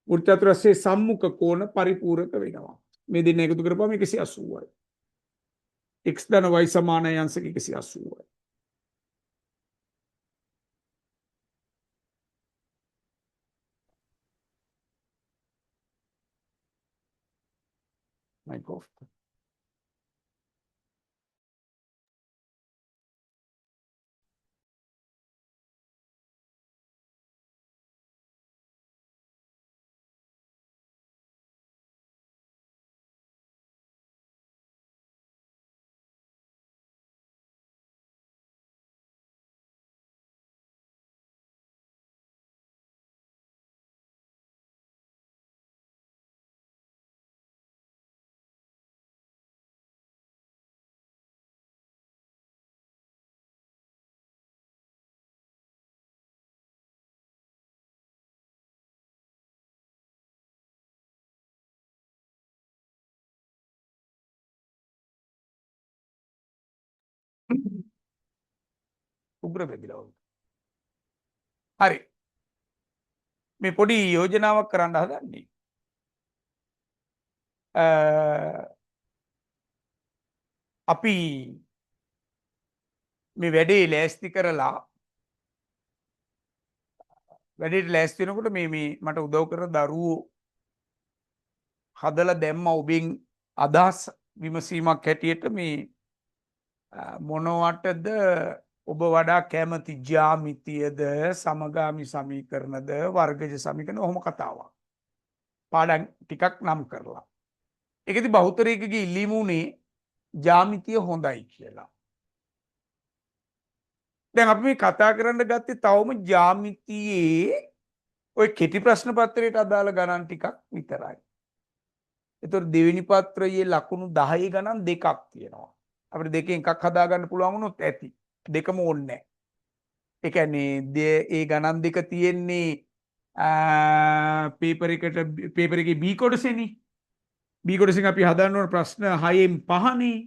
[SPEAKER 1] වෘත්ත චතුරස්‍රයේ සම්මුඛ කෝණ පරිපූරක වෙනවා. මේ දෙන්න එකතු කරපුවම 180යි. x ධන y සමානයි අංශක 180යි. mic off. උග්‍ර බැඳිලා වගේ. හරි. මේ පොඩි යෝජනාවක් කරන්න හදන්නේ. අපි මේ වැඩේ ලෑස්ති කරලා වැඩේට ලෑස්ති වෙනකොට මේ මට උදව් කරන දරුවෝ හදලා දැම්ම ඔබෙන් අදහස් විමසීමක් හැටියට මේ මොනවටද ඔබ වඩා කැමති ජ්‍යාමිතියද සමගාමි සමීකරණද වර්ගජ සමීකරණ ඔහොම කතාවක්. පාඩම් ටිකක් නම් කරලා. ඒකෙදි බහුතරයකගේ ඉල්ලීම උනේ ජ්‍යාමිතිය හොඳයි කියලා. දැන් අපි මේ කතා කරන්න ගත්තේ තවම ජ්‍යාමිතියේ ওই කෙටි ප්‍රශ්න පත්‍රයට අදාළ ගණන් ටිකක් විතරයි. ඒතකොට දෙවෙනි පත්‍රයේ ලකුණු 10 ගණන් දෙකක් තියෙනවා. අපිට දෙකෙන් එකක් හදාගන්න පුළුවන් වුණොත් ඇති. දෙකම ඕනේ නැහැ. ඒ කියන්නේ ඒ ගණන් දෙක තියෙන්නේ පේපර් එකේ B කොටසේනේ. B කොටසෙන් අපි හදන්න ඕන ප්‍රශ්න 6න් 5නේ.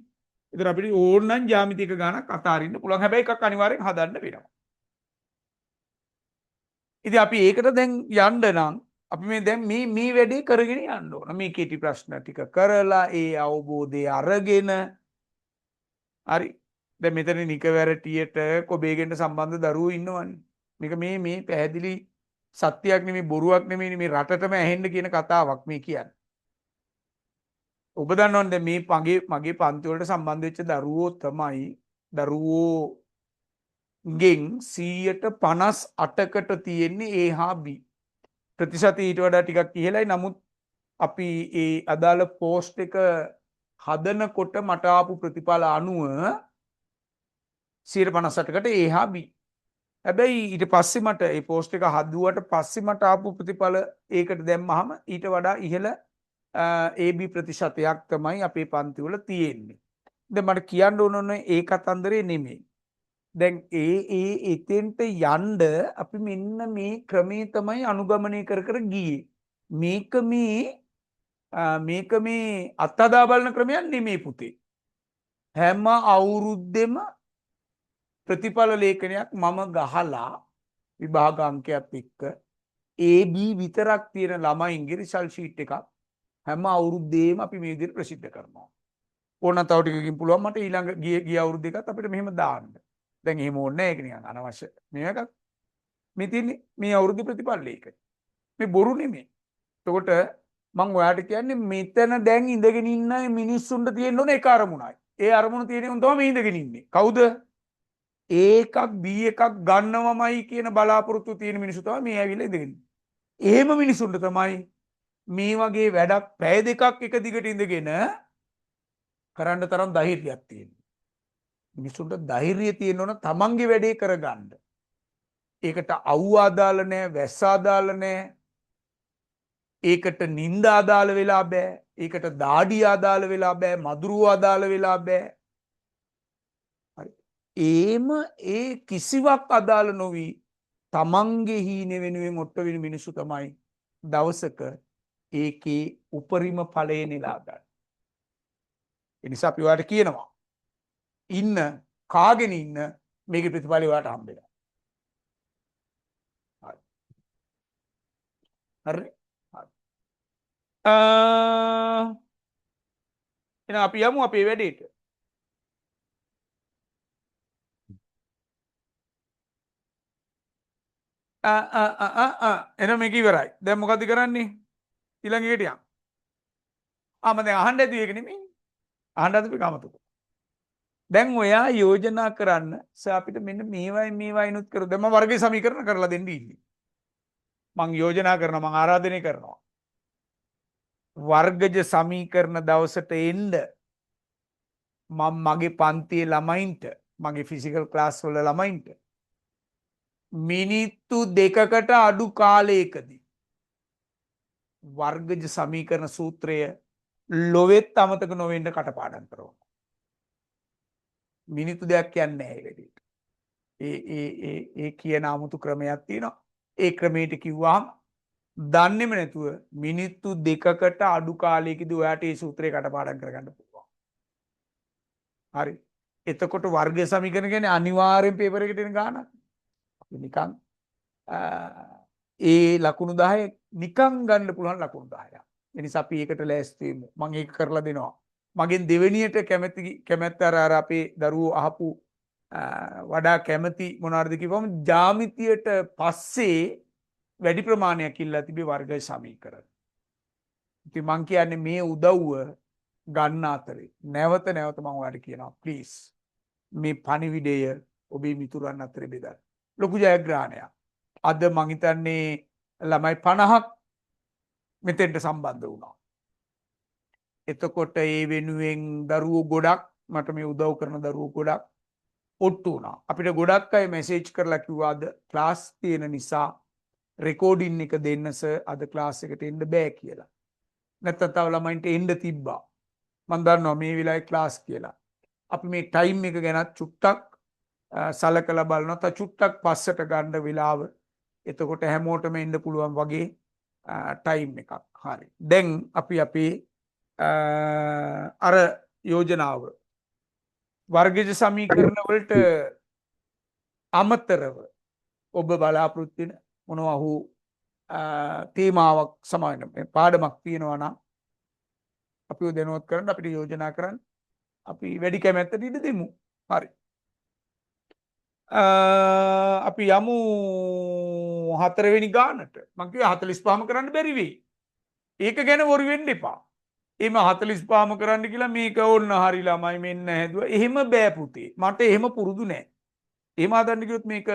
[SPEAKER 1] ඒතර අපිට ඕනනම් ජ්‍යාමිතික ගණක් අතාරින්න පුළුවන්. හැබැයි එකක් අනිවාර්යෙන් හදන්න වෙනවා. ඉතින් අපි ඒකට දැන් යන්න නම් අපි මේ දැන් මේ වැඩේ කරගෙන යන්න ඕන. මේ කෙටි ප්‍රශ්න ටික කරලා ඒ අවබෝධය අරගෙන හරි. දැන් මෙතන නිකවැරටියට කොබේගෙන්ට සම්බන්ධ දරුවෝ ඉන්නවනේ. මේක මේ පැහැදිලි සත්‍යයක් නෙමෙයි බොරුවක් නෙමෙයි මේ රටටම ඇහෙන්න කියන කතාවක් මේ කියන්නේ. ඔබ දන්නවනේ දැන් මේ මගේ පන්ති වලට සම්බන්ධ වෙච්ච දරුවෝ තමයි දරුවෝගෙන් 58%කට තියෙන්නේ A හා B. ප්‍රතිශතය ඊට වඩා ටිකක් ඉහළයි. නමුත් අපි ඒ අදාළ පෝස්ට් එක හදනකොට මට ආපු ප්‍රතිඵල අනුව 58%කට A හා B. හැබැයි ඊට පස්සේ මට ඒ පෝස්ට් එක හදුවට පස්සේ මට ආපු ප්‍රතිඵල ඒකට දැම්මහම ඊට වඩා ඉහළ AB ප්‍රතිශතයක් තමයි අපේ පන්ති වල තියෙන්නේ. දැන් මට කියන්න ඕනේ ඒ කතන්දරේ නෙමෙයි. දැන් එතෙන්ට යන්න අපි මෙන්න මේ ක්‍රමේ තමයි අනුගමනය කර ගියේ. මේක මේ අත්හදා බලන ක්‍රමයක් නෙමෙයි පුතේ. හැම අවුරුද්දෙම ප්‍රතිඵල ලේඛනයක් මම ගහලා විභාග අංකයක් එක්ක AB විතරක් තියෙන ළමයින්ගේ රිසල්ට් ෂීට් එකක් හැම අවුරුද්දේම අපි මේ විදිහට ප්‍රසිද්ධ කරනවා. ඕන තව ටිකකින් පුළුවන් මට ඊළඟ ගිය අවුරුද්ද එකත් අපිට මෙහෙම දාන්න. දැන් එහෙම ඕනේ නැහැ. ඒක නිකන් අනවශ්‍ය මේකක්. මේ තියෙන්නේ මේ අවුරුද්ද ප්‍රතිඵල ලේඛනය. මේ බොරු නෙමෙයි. එතකොට මම ඔයාලට කියන්නේ මෙතන දැන් ඉඳගෙන ඉන්න මිනිස්සුන්ට තියෙන්න ඕන එක අරමුණයි. ඒ අරමුණ තියෙන උන් තමයි මේ ඉඳගෙන ඉන්නේ. කවුද? එකක් B එකක් ගන්නවමයි කියන බලාපොරොත්තු තියෙන මිනිස්සු තමයි මේ ඇවිල්ලා ඉඳගෙන ඉන්නේ. එහෙම මිනිස්සුන්ට තමයි මේ වගේ වැඩක් පැය දෙකක් එක දිගට ඉඳගෙන කරන්න තරම් ධෛර්යයක් තියෙනවා. මිනිස්සුන්ට ධෛර්යය තියෙන්න ඕන තමන්ගේ වැඩේ කරගන්න. ඒකට අවු ආදාළ නැහැ, වැස්ස ආදාළ නැහැ. ඒකට නිନ୍ଦ ආදාළ වෙලා බෑ. ඒකට දාඩි ආදාළ වෙලා බෑ. මදුරුව ආදාළ වෙලා බෑ. හරි. ඒ කිසිවක් අදාළ නොවි තමන්ගේ හීනෙ වෙනුවෙන් ඔට්ට වෙන මිනිස්සු තමයි දවසක ඒකේ උපරිම ඵලය නෙලා ගන්න. ඒ නිසා අපි ඔයාලට කියනවා ඉන්න කාගෙන ඉන්න මේකේ ප්‍රතිඵලය ඔයාලට හම්බෙනවා. හරි. හරි. හරි. එහෙනම් අපි යමු අපේ වැඩේට. එහෙනම් මේක ඉවරයි. දැන් මොකද කරන්නේ? ඊළඟ එකට යන්න. මම දැන් අහන්න ඇති ඒක නෙමෙයි. අහන්න ඇති කමතක. දැන් ඔයා යෝජනා කරන්න අපිට මෙන්න මේවයිනුත් කරු. දැන් මම වර්ගයේ සමීකරණ කරලා දෙන්න ඉන්නේ. මම යෝජනා කරනවා මම ආරාධනය කරනවා. වර්ගජ සමීකරණ දවසට එන්න මම මගේ පන්තියේ ළමයින්ට මගේ ෆිසිකල් ක්ලාස් වල ළමයින්ට මිනිත්තු 2කට අඩු කාලයකදී වර්ගජ සමීකරණ සූත්‍රය ලොවෙත් අමතක නොවෙන්න කටපාඩම් කරනවා. මිනිත්තු දෙකක් කියන්නේ නැහැ ඒකට. ඒ කියන 아무තු ක්‍රමයක් තියෙනවා. ඒ ක්‍රමයට කිව්වහම දන්නේම නැතුව මිනිත්තු 2කට අඩු කාලයකදී ඔයාට මේ සූත්‍රය කටපාඩම් කරගන්න පුළුවන්. හරි. එතකොට වර්ග සමීකරණ කියන්නේ අනිවාර්යෙන් පේපර් එකට එන ගානක්. අපි නිකන් ඒ ලකුණු 10 නිකන් ගන්න පුළුවන් ලකුණු 10ක්. ඒ නිසා අපි ඒකට ලෑස්ති වෙමු. මම ඒක කරලා දෙනවා. මගෙන් දෙවෙනියට කැමැත්ත අර අපේ දරුවෝ අහපු වඩා කැමැති මොනවාද කිව්වම ජ්‍යාමිතියට පස්සේ වැඩි ප්‍රමාණයක් ඉල්ලා තිබේ වර්ග සමීකරණ. ඉතින් මං කියන්නේ මේ උදව්ව ගන්න අතරේ නැවත නැවත මම ඔයාලට කියනවා ප්ලීස් මේ පණිවිඩය ඔබේ මිතුරන් අතරේ බෙදන්න. ලොකු ජයග්‍රහණයක්. අද මං හිතන්නේ ළමයි 50ක් මෙතෙන්ට සම්බන්ධ වුණා. එතකොට ඒ වෙනුවෙන් දරුවෝ ගොඩක් මට මේ උදව් කරන දරුවෝ ගොඩක් ඔට්ටු වුණා. අපිට ගොඩක් අය මැසේජ් කරලා කිව්වා අද ක්ලාස් තියෙන නිසා රෙකෝඩින් එක දෙන්න සර් අද ක්ලාස් එකට එන්න බෑ කියලා. නැත්නම් තව ළමයින්ට එන්න තිබ්බා. මම දන්නවා මේ වෙලාවේ ක්ලාස් කියලා. අපි මේ ටයිම් එක ගැන චුට්ටක් සලකලා බලනවා. තා චුට්ටක් පස්සට ගන්න වෙලාව. එතකොට හැමෝටම එන්න පුළුවන් වගේ ටයිම් එකක්. හරි. දැන් අපි අපේ අර යෝජනාව වර්ගජ සමීකරණ වලට අමතරව ඔබ බලාපොරොත්තු වෙන මොනවා හෝ තේමාවක් සමාන පාඩමක් තියෙනවා නම් අපිව දැනුවත් කරන්න අපිට යෝජනා කරන්න අපි වැඩි කැමැත්තට ඉඩ දෙමු. හරි. අපි යමු 4 වෙනි ගානට. මම කිව්වා 45ම කරන්න බැරි වෙයි. ඒක ගැන වොරි වෙන්න එපා. එම 45ම කරන්න කියලා මේක ඕන්න හරි ළමයි මෙන්න හැදුවා. එහෙම බෑ පුතේ. මට එහෙම පුරුදු නෑ. එහෙම හදන්න කිව්වොත් මේක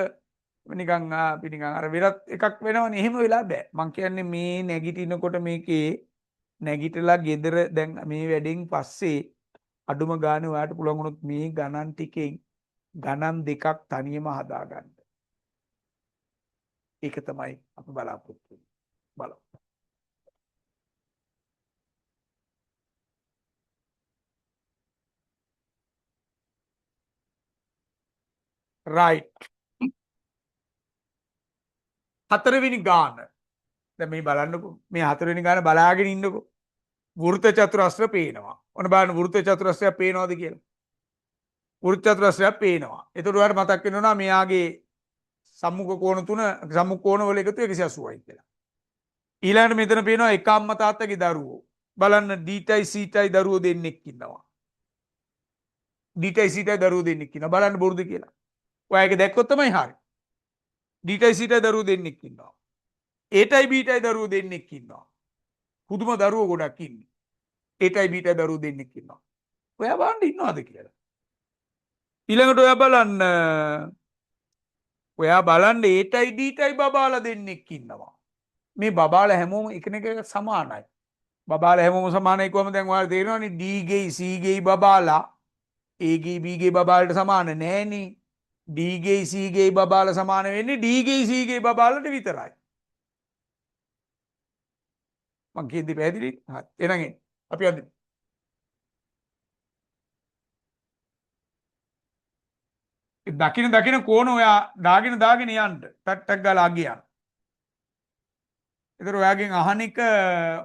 [SPEAKER 1] නිකන් අපි නිකන් අර වෙනත් එකක් වෙනවනේ. එහෙම වෙලා බෑ. මං කියන්නේ මේ නැගිටිනකොට මේකේ නැගිටලා ගෙදර දැන් මේ වැඩෙන් පස්සේ අඩුම ගානේ ඔයාලට පුළුවන් වුණොත් මේ ගණන් ටිකෙන් ගණන් දෙකක් තනියම හදාගන්න. ඒක තමයි අපි බලාපොරොත්තු වෙන්නේ. බලමු. right. 4 වෙනි ගාන. දැන් මේ බලන්නකෝ. මේ 4 වෙනි ගාන බලාගෙන ඉන්නකෝ. වෘත්ත චතුරස්‍ර පේනවා. ඔන්න බලන්න වෘත්ත චතුරස්‍රය පේනවද කියලා. වෘත්ත චතුරස්‍රය පේනවා. එතකොට ඔයාලට මතක් වෙනවා මෙයාගේ සම්මුඛ කෝණ තුන සම්මුඛ කෝණ වල එකතු 180යි කියලා. ඊළඟට මෙතන පේනවා එක අම්මා තාත්තගේ දරුවෝ. බලන්න ඩීටයි සීටයි දරුවෝ දෙන්නෙක් ඉන්නවා. ඩීටයි සීටයි දරුවෝ දෙන්නෙක් ඉන්නවා. බලන්න බොරුද කියලා. ඔයා ඒක දැක්කොත් තමයි හරි. ඩීටයි සීටයි දරුවෝ දෙන්නෙක් ඉන්නවා. ඒටයි බීටයි දරුවෝ දෙන්නෙක් ඉන්නවා. පුදුම දරුවෝ ගොඩක් ඉන්නේ. ඒටයි බීටයි දරුවෝ දෙන්නෙක් ඉන්නවා. ඔයා බලන්න ඉන්නවද කියලා. ඊළඟට ඔයා බලන්න ඒටයි ඩීටයි බබාලා දෙන්නෙක් ඉන්නවා. මේ බබාලා හැමෝම එකිනෙක සමානයි. බබාලා හැමෝම සමානයි කොහොමද දැන් ඔයාලා තේරෙනවනේ D ගේ C ගේ බබාලා A ගේ B ගේ බබාලට සමාන නෑනේ. D ගේ C ගේ බබාලා සමාන වෙන්නේ D ගේ C ගේ බබාලට විතරයි. මං කියද්දි පැහැදිලි? හරි. එහෙනම් අපි අද දකින කෝණ ඔයා දාගෙන යන්න. ටක් ගාලා අගියන්න. ඒතර ඔයාගෙන් අහන එක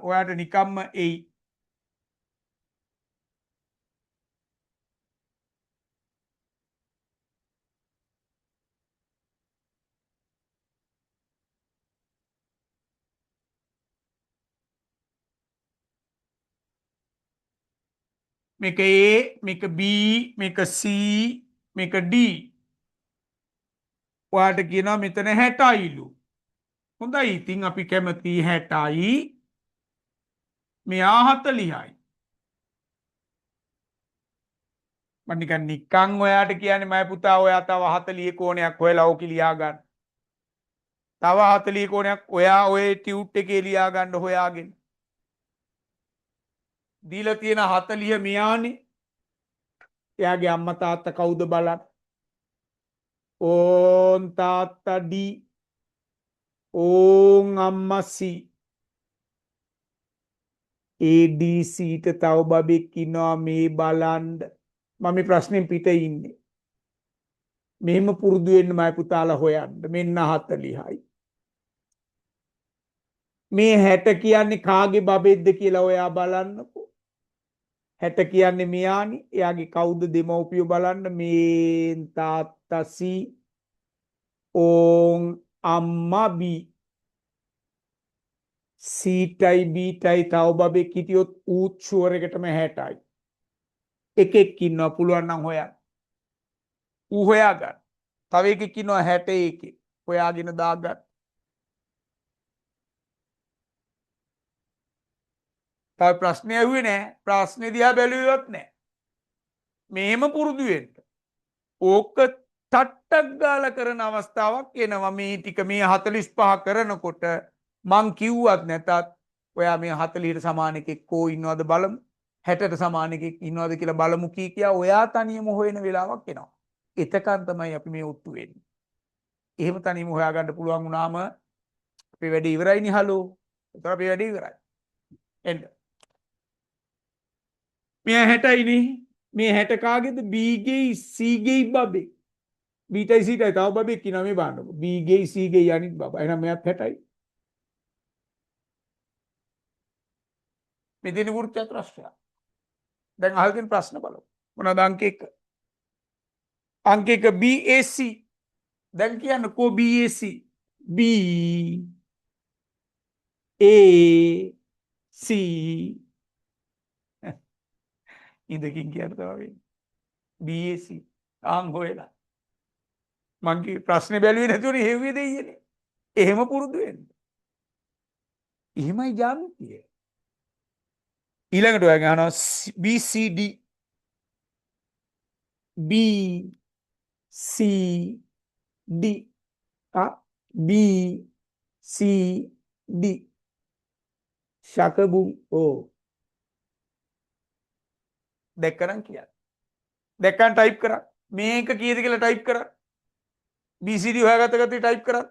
[SPEAKER 1] ඔයාට නිකම්ම එයි. මේක A, මේක B, මේක C, මේක D. ඔයාට කියනවා මෙතන 60යිලු. හොඳයි. ඉතින් අපි කැමති 60යි. මෙයා 40යි. මම නිකන් ඔයාට කියන්නේ මම පුතා ඔයා තව 40 කෝණයක් හොයලා ඕක ලියා ගන්න. තව 40 කෝණයක් ඔයා ඔය ටියුට් එකේ ලියා ගන්න හොයාගෙන. දීලා තියෙන 40 මෙයානේ. එයාගේ අම්මා තාත්තා කවුද බලන්න. ඕන් තාත්තා D. ඕන් අම්මා C. ADCට තව බබෙක් ඉන්නවා මේ බලන්න. මම මේ ප්‍රශ්නෙන් පිට ඉන්නේ. මෙහෙම පුරුදු වෙන්න මයි පුතාලා හොයන්න. මෙන්න 40යි. මේ 60 කියන්නේ කාගේ බබෙක්ද කියලා ඔයා බලන්නකෝ. හැට කියන්නේ මෙයානි. එයාගේ කවුද දෙමව්පියෝ බලන්න මේ තාත්තා C ඕන් අම්මා B සීටයි බීටයි තව බබෙක් හිටියොත් ඌත් ෂුවර් එකටම 60යි. එකෙක් ඉන්නවා පුළුවන් නම් හොයන්න. ඌ හොයාගන්න. තව එකෙක් ඉන්නවා 61. හොයාගෙන දාගන්න. තව ප්‍රශ්නය ඇහුවේ නෑ. ප්‍රශ්නේ දිහා බැලුවෙවත් නෑ. මෙහෙම පුරුදු වෙන්න. ඕක ටට්ටක් ගාලා කරන අවස්ථාවක් එනවා. මේ ටික මේ 45 කරනකොට මං කිව්වත් නැතත් ඔයා මේ 40ට සමාන එකෙක් කෝ ඉන්නවද බලමු. 60ට සමාන එකෙක් ඉන්නවද කියලා බලමු කියා ඔයා තනියම හොයන වෙලාවක් එනවා. එතකන් තමයි අපි මේ උත්තු වෙන්නේ. එහෙම තනියම හොයාගන්න පුළුවන් වුණාම අපේ වැඩේ ඉවරයිනේ හලෝ. ඒතර අපේ වැඩේ ඉවරයි. එන්න. මේ 60යිනේ. මේ 60 කාගේද? B ගේ C ගේ බබේ. බීටයි සීටයි තව බබෙක් ඉන්නවා මේ බලන්නකො. B ගේ C ගේ අනිත් බබා. එහෙනම් මෙයාත් 60යි. මෙතන වෘත්ත චතුරස්‍රය. දැන් අහලා තියෙන ප්‍රශ්න බලමු. මොනවාද අංක 1? අංක 1 BAC. දැන් කියන්නකෝ BAC. B A C ඉඳකින් කියන්න තමයි BAC. ආන් හොයලා. මං කි ප්‍රශ්නේ බැලුවේ නැතුවනේ හෙව්වේ දෙයියනේ. එහෙම පුරුදු වෙන්න. එහෙමයි ජාමිතිය. ඊළඟට ඔයගෙන් අහනවා BCD B C D B C D ශකබුම් ඕ දැක්කනම් කියන්න. දැක්කන් ටයිප් කරා. මේක කීයද කියලා ටයිප් කරා. BCD හොයාගත්ත කට්ටිය ටයිප් කරා.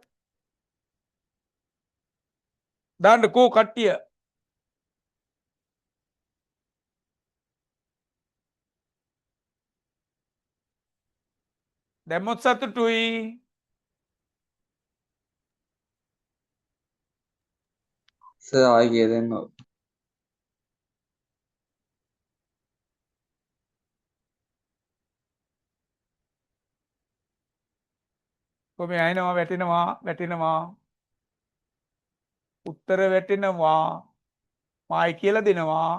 [SPEAKER 1] දාන්න කෝ කට්ටිය. දැම්මොත් සතුටුයි.
[SPEAKER 2] සර් ආයෙ කිය දෙන්න.
[SPEAKER 1] කොහේ අයනවා වැටෙනවා. උත්තර වැටෙනවා. මායි කියලා දෙනවා.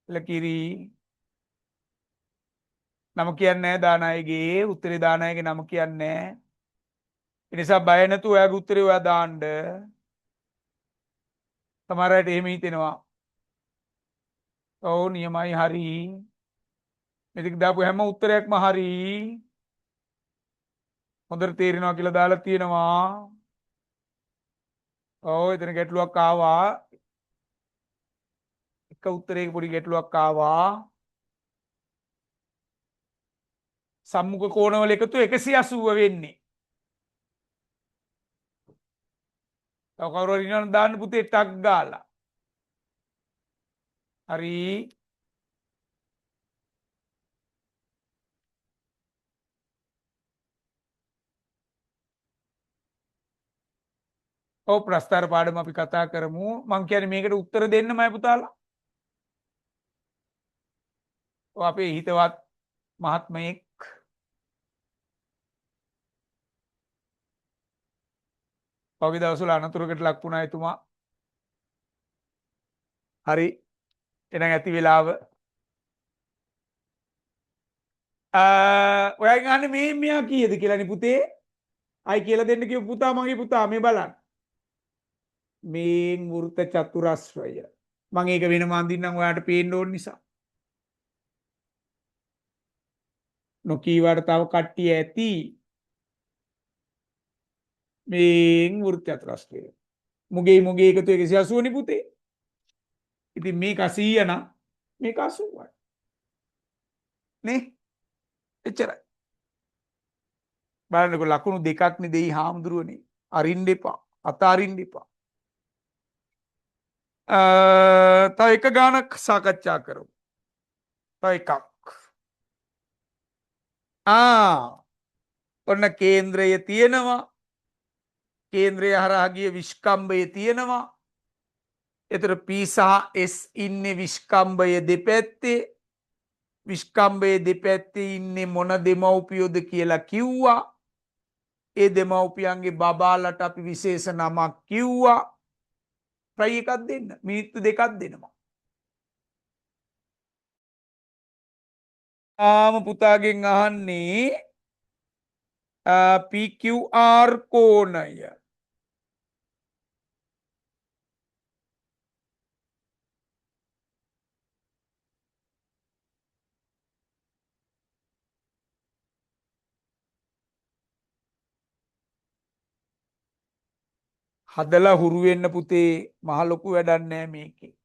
[SPEAKER 1] ලකිරි නම කියන්නේ දාන අයගේ උත්තරේ දාන අයගේ නම කියන්නේ. ඒ නිසා බය නැතුව ඔයාගේ උත්තරේ ඔයා දාන්න. සමහර අයට එහෙම හිතෙනවා. ඔව් නියමයි හරි. මෙතික දාපු හැම උත්තරයක්ම හරි. හොඳට තේරෙනවා කියලා දාලා තියෙනවා. ඔව් එතන ගැටලුවක් ආවා. එක උත්තරයක පොඩි ගැටලුවක් ආවා. සම්මුඛ කෝණවල එකතු 180 වෙන්නේ. තව කවුරු හරි ඉන්නවනම් දාන්න පුතේ ටක් ගාලා. හරි. ඔව් ප්‍රස්තාර පාඩම අපි කතා කරමු. මං කියන්නේ මේකට උත්තර දෙන්නමයි පුතාලා. ඔව් අපේ හිතවත් මහත්මයෙක් පහුගිය දවස්වල අනතුරකට ලක් වුණා එතුමා. හරි. එහෙනම් ඇති වෙලාව ඔයාගෙන් අහන්නේ මේ මෙයා කීයද කියලානේ පුතේ. ආයි කියලා දෙන්න කිව්ව පුතා මගේ පුතා මේ බලන්න. මේ වෘත්ත චතුරස්‍රය. මම ඒක වෙනම අඳින්නම් ඔයාලට පේන්න ඕන නිසා. නොකීවට තව කට්ටිය ඇති. මේ වෘත්ත චතුරස්‍රය. මුගේ එකතු 180 නේ පුතේ. ඉතින් මේක 100 නම් මේක 80යි. නේ? එච්චරයි. බලන්නකො ලකුණු දෙකක් නේ දෙයි හාමුදුරුවනේ. අරින්න එපා. අතාරින්න එපා. තව එක ගානක් සාකච්ඡා කරමු. තව එකක්. ඔන්න කේන්ද්‍රය තියෙනවා. කේන්ද්‍රය හරහා ගිය විස්කම්භය තියෙනවා. එතර P සහ S ඉන්නේ විස්කම්භය දෙපැත්තේ. විස්කම්භයේ දෙපැත්තේ ඉන්නේ මොන දෙමව්පියෝද කියලා කිව්වා. ඒ දෙමව්පියන්ගේ බබාලට අපි විශේෂ නමක් කිව්වා. try එකක් දෙන්න. මිනිත්තු දෙකක් දෙනවා. පුතාගෙන් අහන්නේ PQR කෝණය හදලා හුරු වෙන්න පුතේ. මහ ලොකු වැඩක් නෑ මේකේ.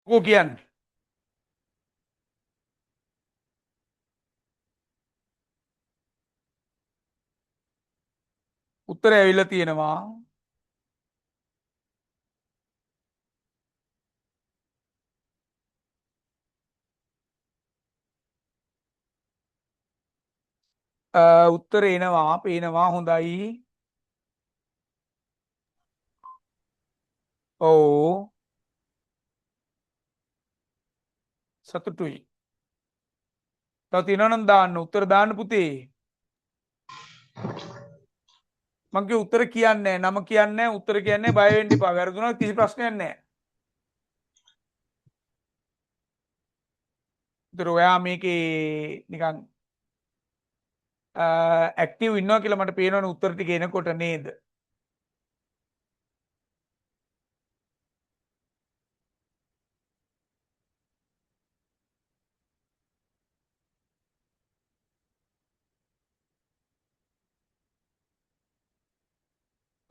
[SPEAKER 1] මොකෝ කියන්නේ? උත්තරය ඇවිල්ලා තියෙනවා. උත්තර එනවා. පේනවා. හොඳයි. ඔව්. සතුටුයි. තව තියෙනවා නම් දාන්න. උත්තර දාන්න පුතේ. මං කිව්ව උත්තර කියන්නේ නැහැ. නම කියන්නේ නැහැ. උත්තර කියන්නේ බය වෙන්න එපා. වැරදුනොත් කිසි ප්‍රශ්නයක් නැහැ. උත්තර ඔයා මේකේ නිකන් ඇක්ටිව් ඉන්නවා කියලා මට පේනවනේ උත්තර ටික එනකොට නේද?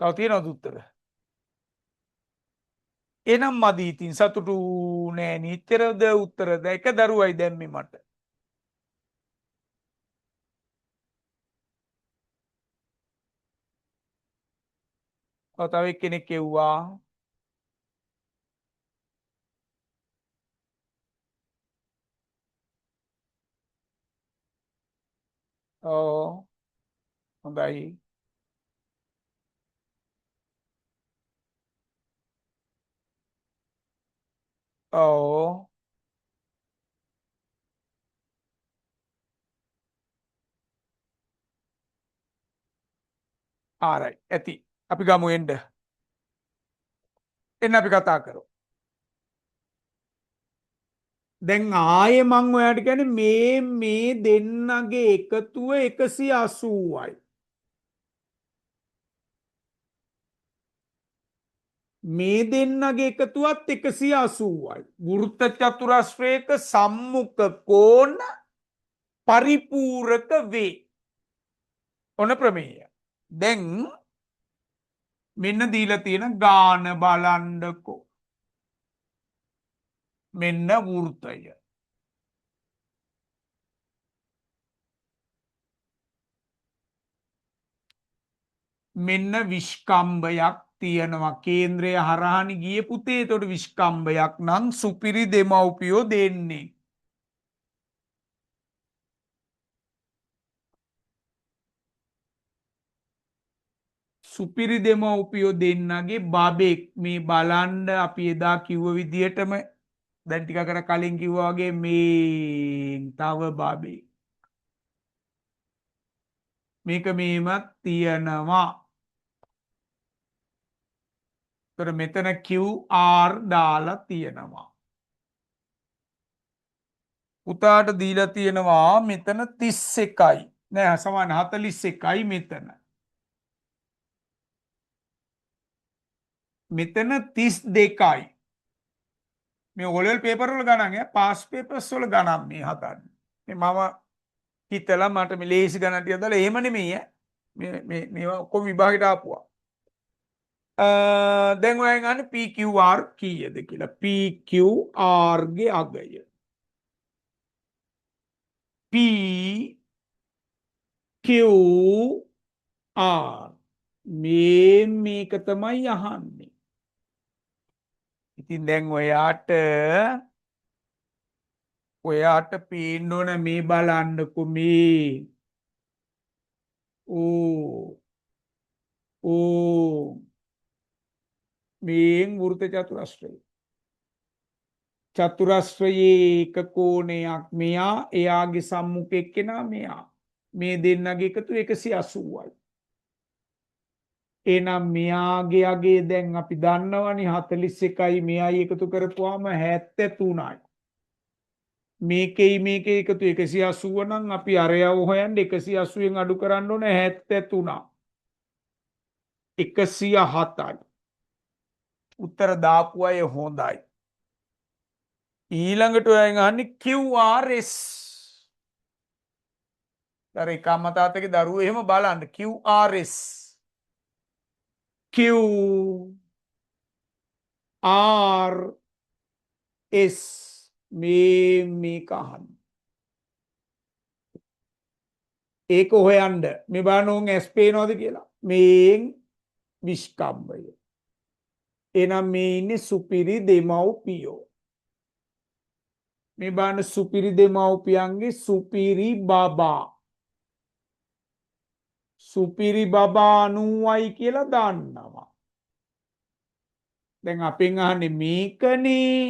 [SPEAKER 1] තව තියෙනවද උත්තර? එනම් මදි ඉතින් සතුටු නෑ නිච්චරද උත්තරද එක දරුවයි දැම්මේ මට. තව එක්කෙනෙක් එව්වා. ඔව් හොඳයි. ඔව් ආරයි ඇති. අපි ගමු එන්න. එන්න අපි කතා කරමු. දැන් ආයේ මං ඔයාලට කියන්නේ මේ දෙන්නගේ එකතුව 180යි. මේ දෙන්නගේ එකතුවත් 180යි. වෘත්ත චතුරස්‍රයක සම්මුඛ කෝණ පරිපූරක වේ. ඔන ප්‍රමේය. දැන් මෙන්න දීලා තියෙන ගාන බලන්නකෝ. මෙන්න වෘත්තය. මෙන්න විස්කම්භයක් තියෙනවා. කේන්ද්‍රය හරහානි ගියේ පුතේ. එතකොට විස්කම්භයක් නම් සුපිරි දෙමව්පියෝ දෙන්නේ. සුපිරි දෙමව්පියෝ දෙන්නගේ බබෙක් මේ බලන්න අපි එදා කිව්ව විදිහටම දැන් ටිකකට කලින් කිව්වා වගේ මේ තව බබෙක්. මේක මේමත් තියෙනවා. එතකොට මෙතන QR දාලා තියෙනවා. පුතාට දීලා තියෙනවා මෙතන 31යි. නෑ සමාන 41යි මෙතන. මෙතන 32යි. මේ ඕලෙවල් පේපර් වල ගණන් ඈ පාස් පේපර්ස් වල ගණන් මේ හදන්නේ. මේ මම හිතලා මට මේ ලේසි ගණන් ටික දාලා එහෙම නෙමෙයි ඈ. මේවා ඔක්කොම විභාගෙට ආපුවා. දැන් ඔයන් අහන්නේ PQR කීයද කියලා. PQR ගේ අගය. PQR මේක තමයි අහන්නේ. ඉතින් දැන් ඔයාට පේන්න ඕන මේ බලන්නකො මේ මේන් වෘත චතුරස්‍රය. චතුරස්‍රයේ එක කෝණයක් මෙයා එයාගේ සම්මුඛ එක්කෙනා මෙයා. මේ දෙන්නගේ එකතු 180යි. එහෙනම් මෙයාගේ අගේ දැන් අපි දන්නවනේ 41යි මෙයයි එකතු කරපුවාම 73යි. මේකේ එකතු 180 නම් අපි අරයව හොයන්න 180න් අඩු කරන්න ඕන 73. 107යි. උත්තර දාපු අය හොඳයි. ඊළඟට ඔයන් අහන්නේ QRS. දර එක අම්මා තාත්තගේ දරුවෝ එහෙම බලන්න QRS. QRS මේක අහන්න. ඒක හොයන්න මේ බලන්න උන් S පේනවද කියලා. මේන් විස්කම්භය. එනම් මේ ඉන්නේ සුපිරි දෙමව්පියෝ. මේ බලන්න සුපිරි දෙමව්පියන්ගේ සුපිරි බබා. සුපිරි බබා 90යි කියලා දන්නවා. දැන් අපෙන් අහන්නේ මේකනේ.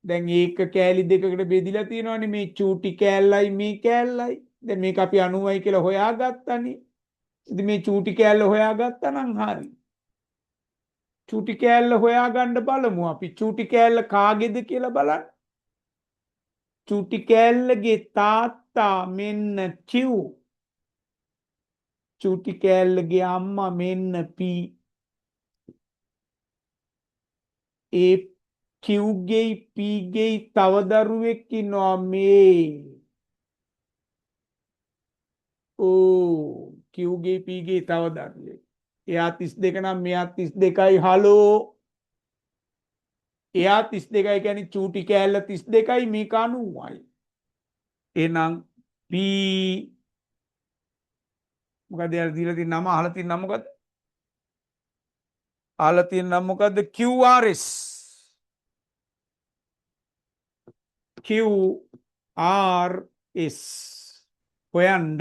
[SPEAKER 1] දැන් ඒක කෑලි දෙකකට බෙදිලා තියෙනවානේ මේ චූටි කෑල්ලයි මේ කෑල්ලයි. දැන් මේක අපි 90යි කියලා හොයාගත්තනේ. ඉතින් මේ චූටි කෑල්ල හොයාගත්තා නම් හරි. චූටි කෑල්ල හොයාගන්න බලමු අපි. චූටි කෑල්ල කාගේද කියලා බලන්න. චූටි කෑල්ලගේ තාත්තා මෙන්න Q. චූටි කෑල්ලගේ අම්මා මෙන්න P. ඒ Qගේ Pගේ තව දරුවෙක් ඉන්නවා මේ. Qගේ Pගේ තව දරුවෙක්. එයා 32 නම් මෙයා 32යි හලෝ. එයා 32යි කියන්නේ චූටි කෑල්ල 32යි මේක 90යි. එහෙනම් P මොකද යාර දීලා තියෙන නම අහලා තියෙන නම මොකද්ද? අහලා තියෙන නම මොකද්ද? QRS. QRS හොයන්න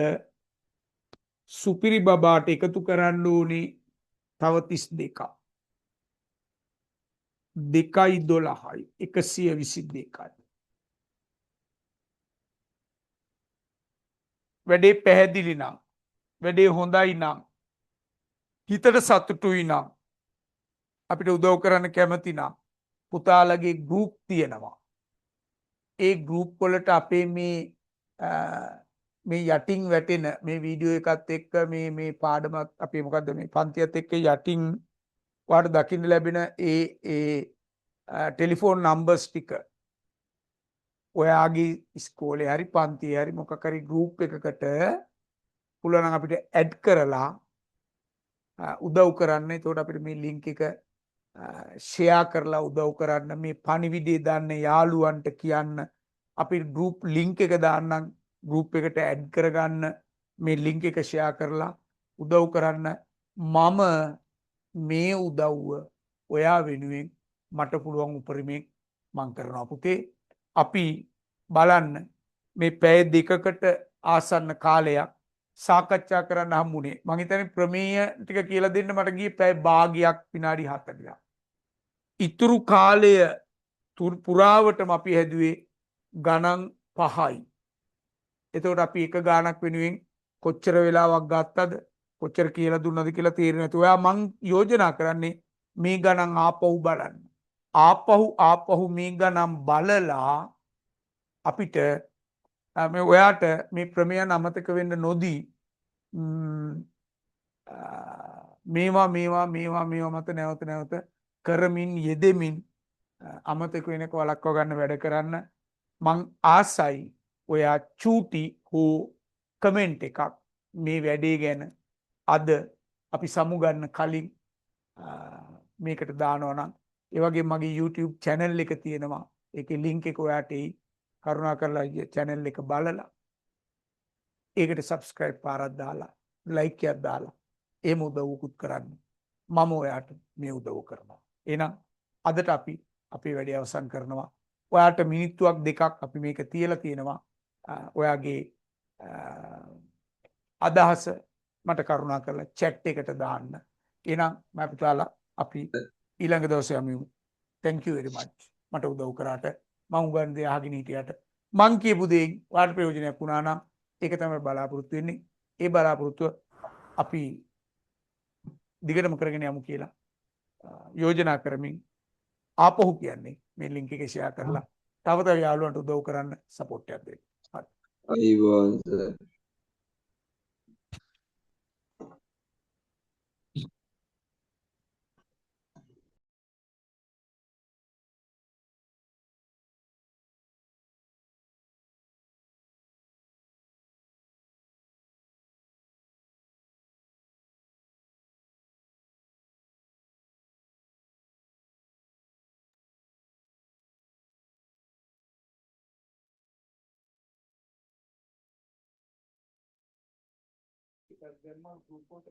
[SPEAKER 1] සුපිරි බබාට එකතු කරන්න ඕනේ තව 32ක්. 2යි 12යි 122යි. වැඩේ පැහැදිලි නම් වැඩේ හොඳයි නම් හිතට සතුටුයි නම් අපිට උදව් කරන්න කැමති නම් පුතාලගේ ගෲප් තියෙනවා. ඒ ගෲප් වලට අපේ මේ යටින් වැටෙන මේ වීඩියෝ එකත් එක්ක මේ පාඩමත් අපේ මොකද්ද මේ පන්තියත් එක්ක යටින් ඔයාලට දකින්න ලැබෙන ඒ ටෙලිෆෝන් නම්බර්ස් ටික ඔයාගේ ඉස්කෝලේ හරි පන්තියේ හරි මොකක් හරි ගෲප් එකකට පුළුවන් නම් අපිට ඇඩ් කරලා උදව් කරන්න. එතකොට අපිට මේ ලින්ක් එක ෂෙයා කරලා උදව් කරන්න. මේ පණිවිඩය දාන්න යාළුවන්ට කියන්න. අපි ගෲප් ලින්ක් එක දාන්නම්. ගෲප් එකට ඇඩ් කරගන්න. මේ ලින්ක් එක ෂෙයා කරලා උදව් කරන්න. මම මේ උදව්ව ඔයා වෙනුවෙන් මට පුළුවන් උපරිමයෙන් මං කරනවා පුතේ. අපි බලන්න මේ පැය දෙකකට ආසන්න කාලයක් සාකච්ඡා කරන්න හම්බුනේ. මං හිතන්නේ ප්‍රමේය ටික කියලා දෙන්න මට ගියේ පැය භාගයක් විනාඩි 40ක්. ඉතුරු කාලය පුරාවටම අපි හැදුවේ ගණන් 5යි. එතකොට අපි එක ගානක් වෙනුවෙන් කොච්චර වෙලාවක් ගත්තද කොච්චර කියලා දුන්නද කියලා තේරෙන්නේ නැතුව ඔයා මං යෝජනා කරන්නේ මේ ගණන් ආපහු බලන්න. ආපහු මේ ගණන් බලලා අපිට මේ ඔයාට මේ ප්‍රමේයන් අමතක වෙන්න නොදී මේවා මත නැවත නැවත කරමින් යෙදෙමින් අමතක වෙනක වළක්ව ගන්න වැඩ කරන්න. මං ආසයි ඔයා චූටි හෝ කමෙන්ට් එකක් මේ වැඩේ ගැන අද අපි සමුගන්න කලින් මේකට දානවා නම් ඒ වගේ මගේ YouTube channel එක තියෙනවා. ඒකේ link එක ඔයාට එයි. කරුණාකරලා channel එක බලලා ඒකට subscribe පාරක් දාලා like එකක් දාලා එහෙම උදව්වකුත් කරන්න. මම ඔයාට මේ උදව් කරනවා. එහෙනම් අදට අපි අපේ වැඩේ අවසන් කරනවා. ඔයාට මිනිත්තුවක් දෙකක් අපි මේක තියලා තියෙනවා. ඔයාගේ අදහස මට කරුණා කරලා chat එකට දාන්න. එහෙනම් මම පුතාලා අපි ඊළඟ දවසේ යමු. Thank you very much. මට උදව් කරාට මම උගන් දේ අහගෙන හිටියට මං කියපු දේ ඔයාලට ප්‍රයෝජනයක් වුණා නම් ඒක තමයි බලාපොරොත්තු වෙන්නේ. ඒ බලාපොරොත්තුව අපි දිගටම කරගෙන යමු කියලා යෝජනා කරමින් ආපහු කියන්නේ මේ ලින්ක් එක ෂෙයා කරලා තව තව යාළුවන්ට උදව් කරන්න සපෝට් එකක් දෙන්න. හරි.
[SPEAKER 2] අයිබෝන් sir.
[SPEAKER 1] Because they're not group of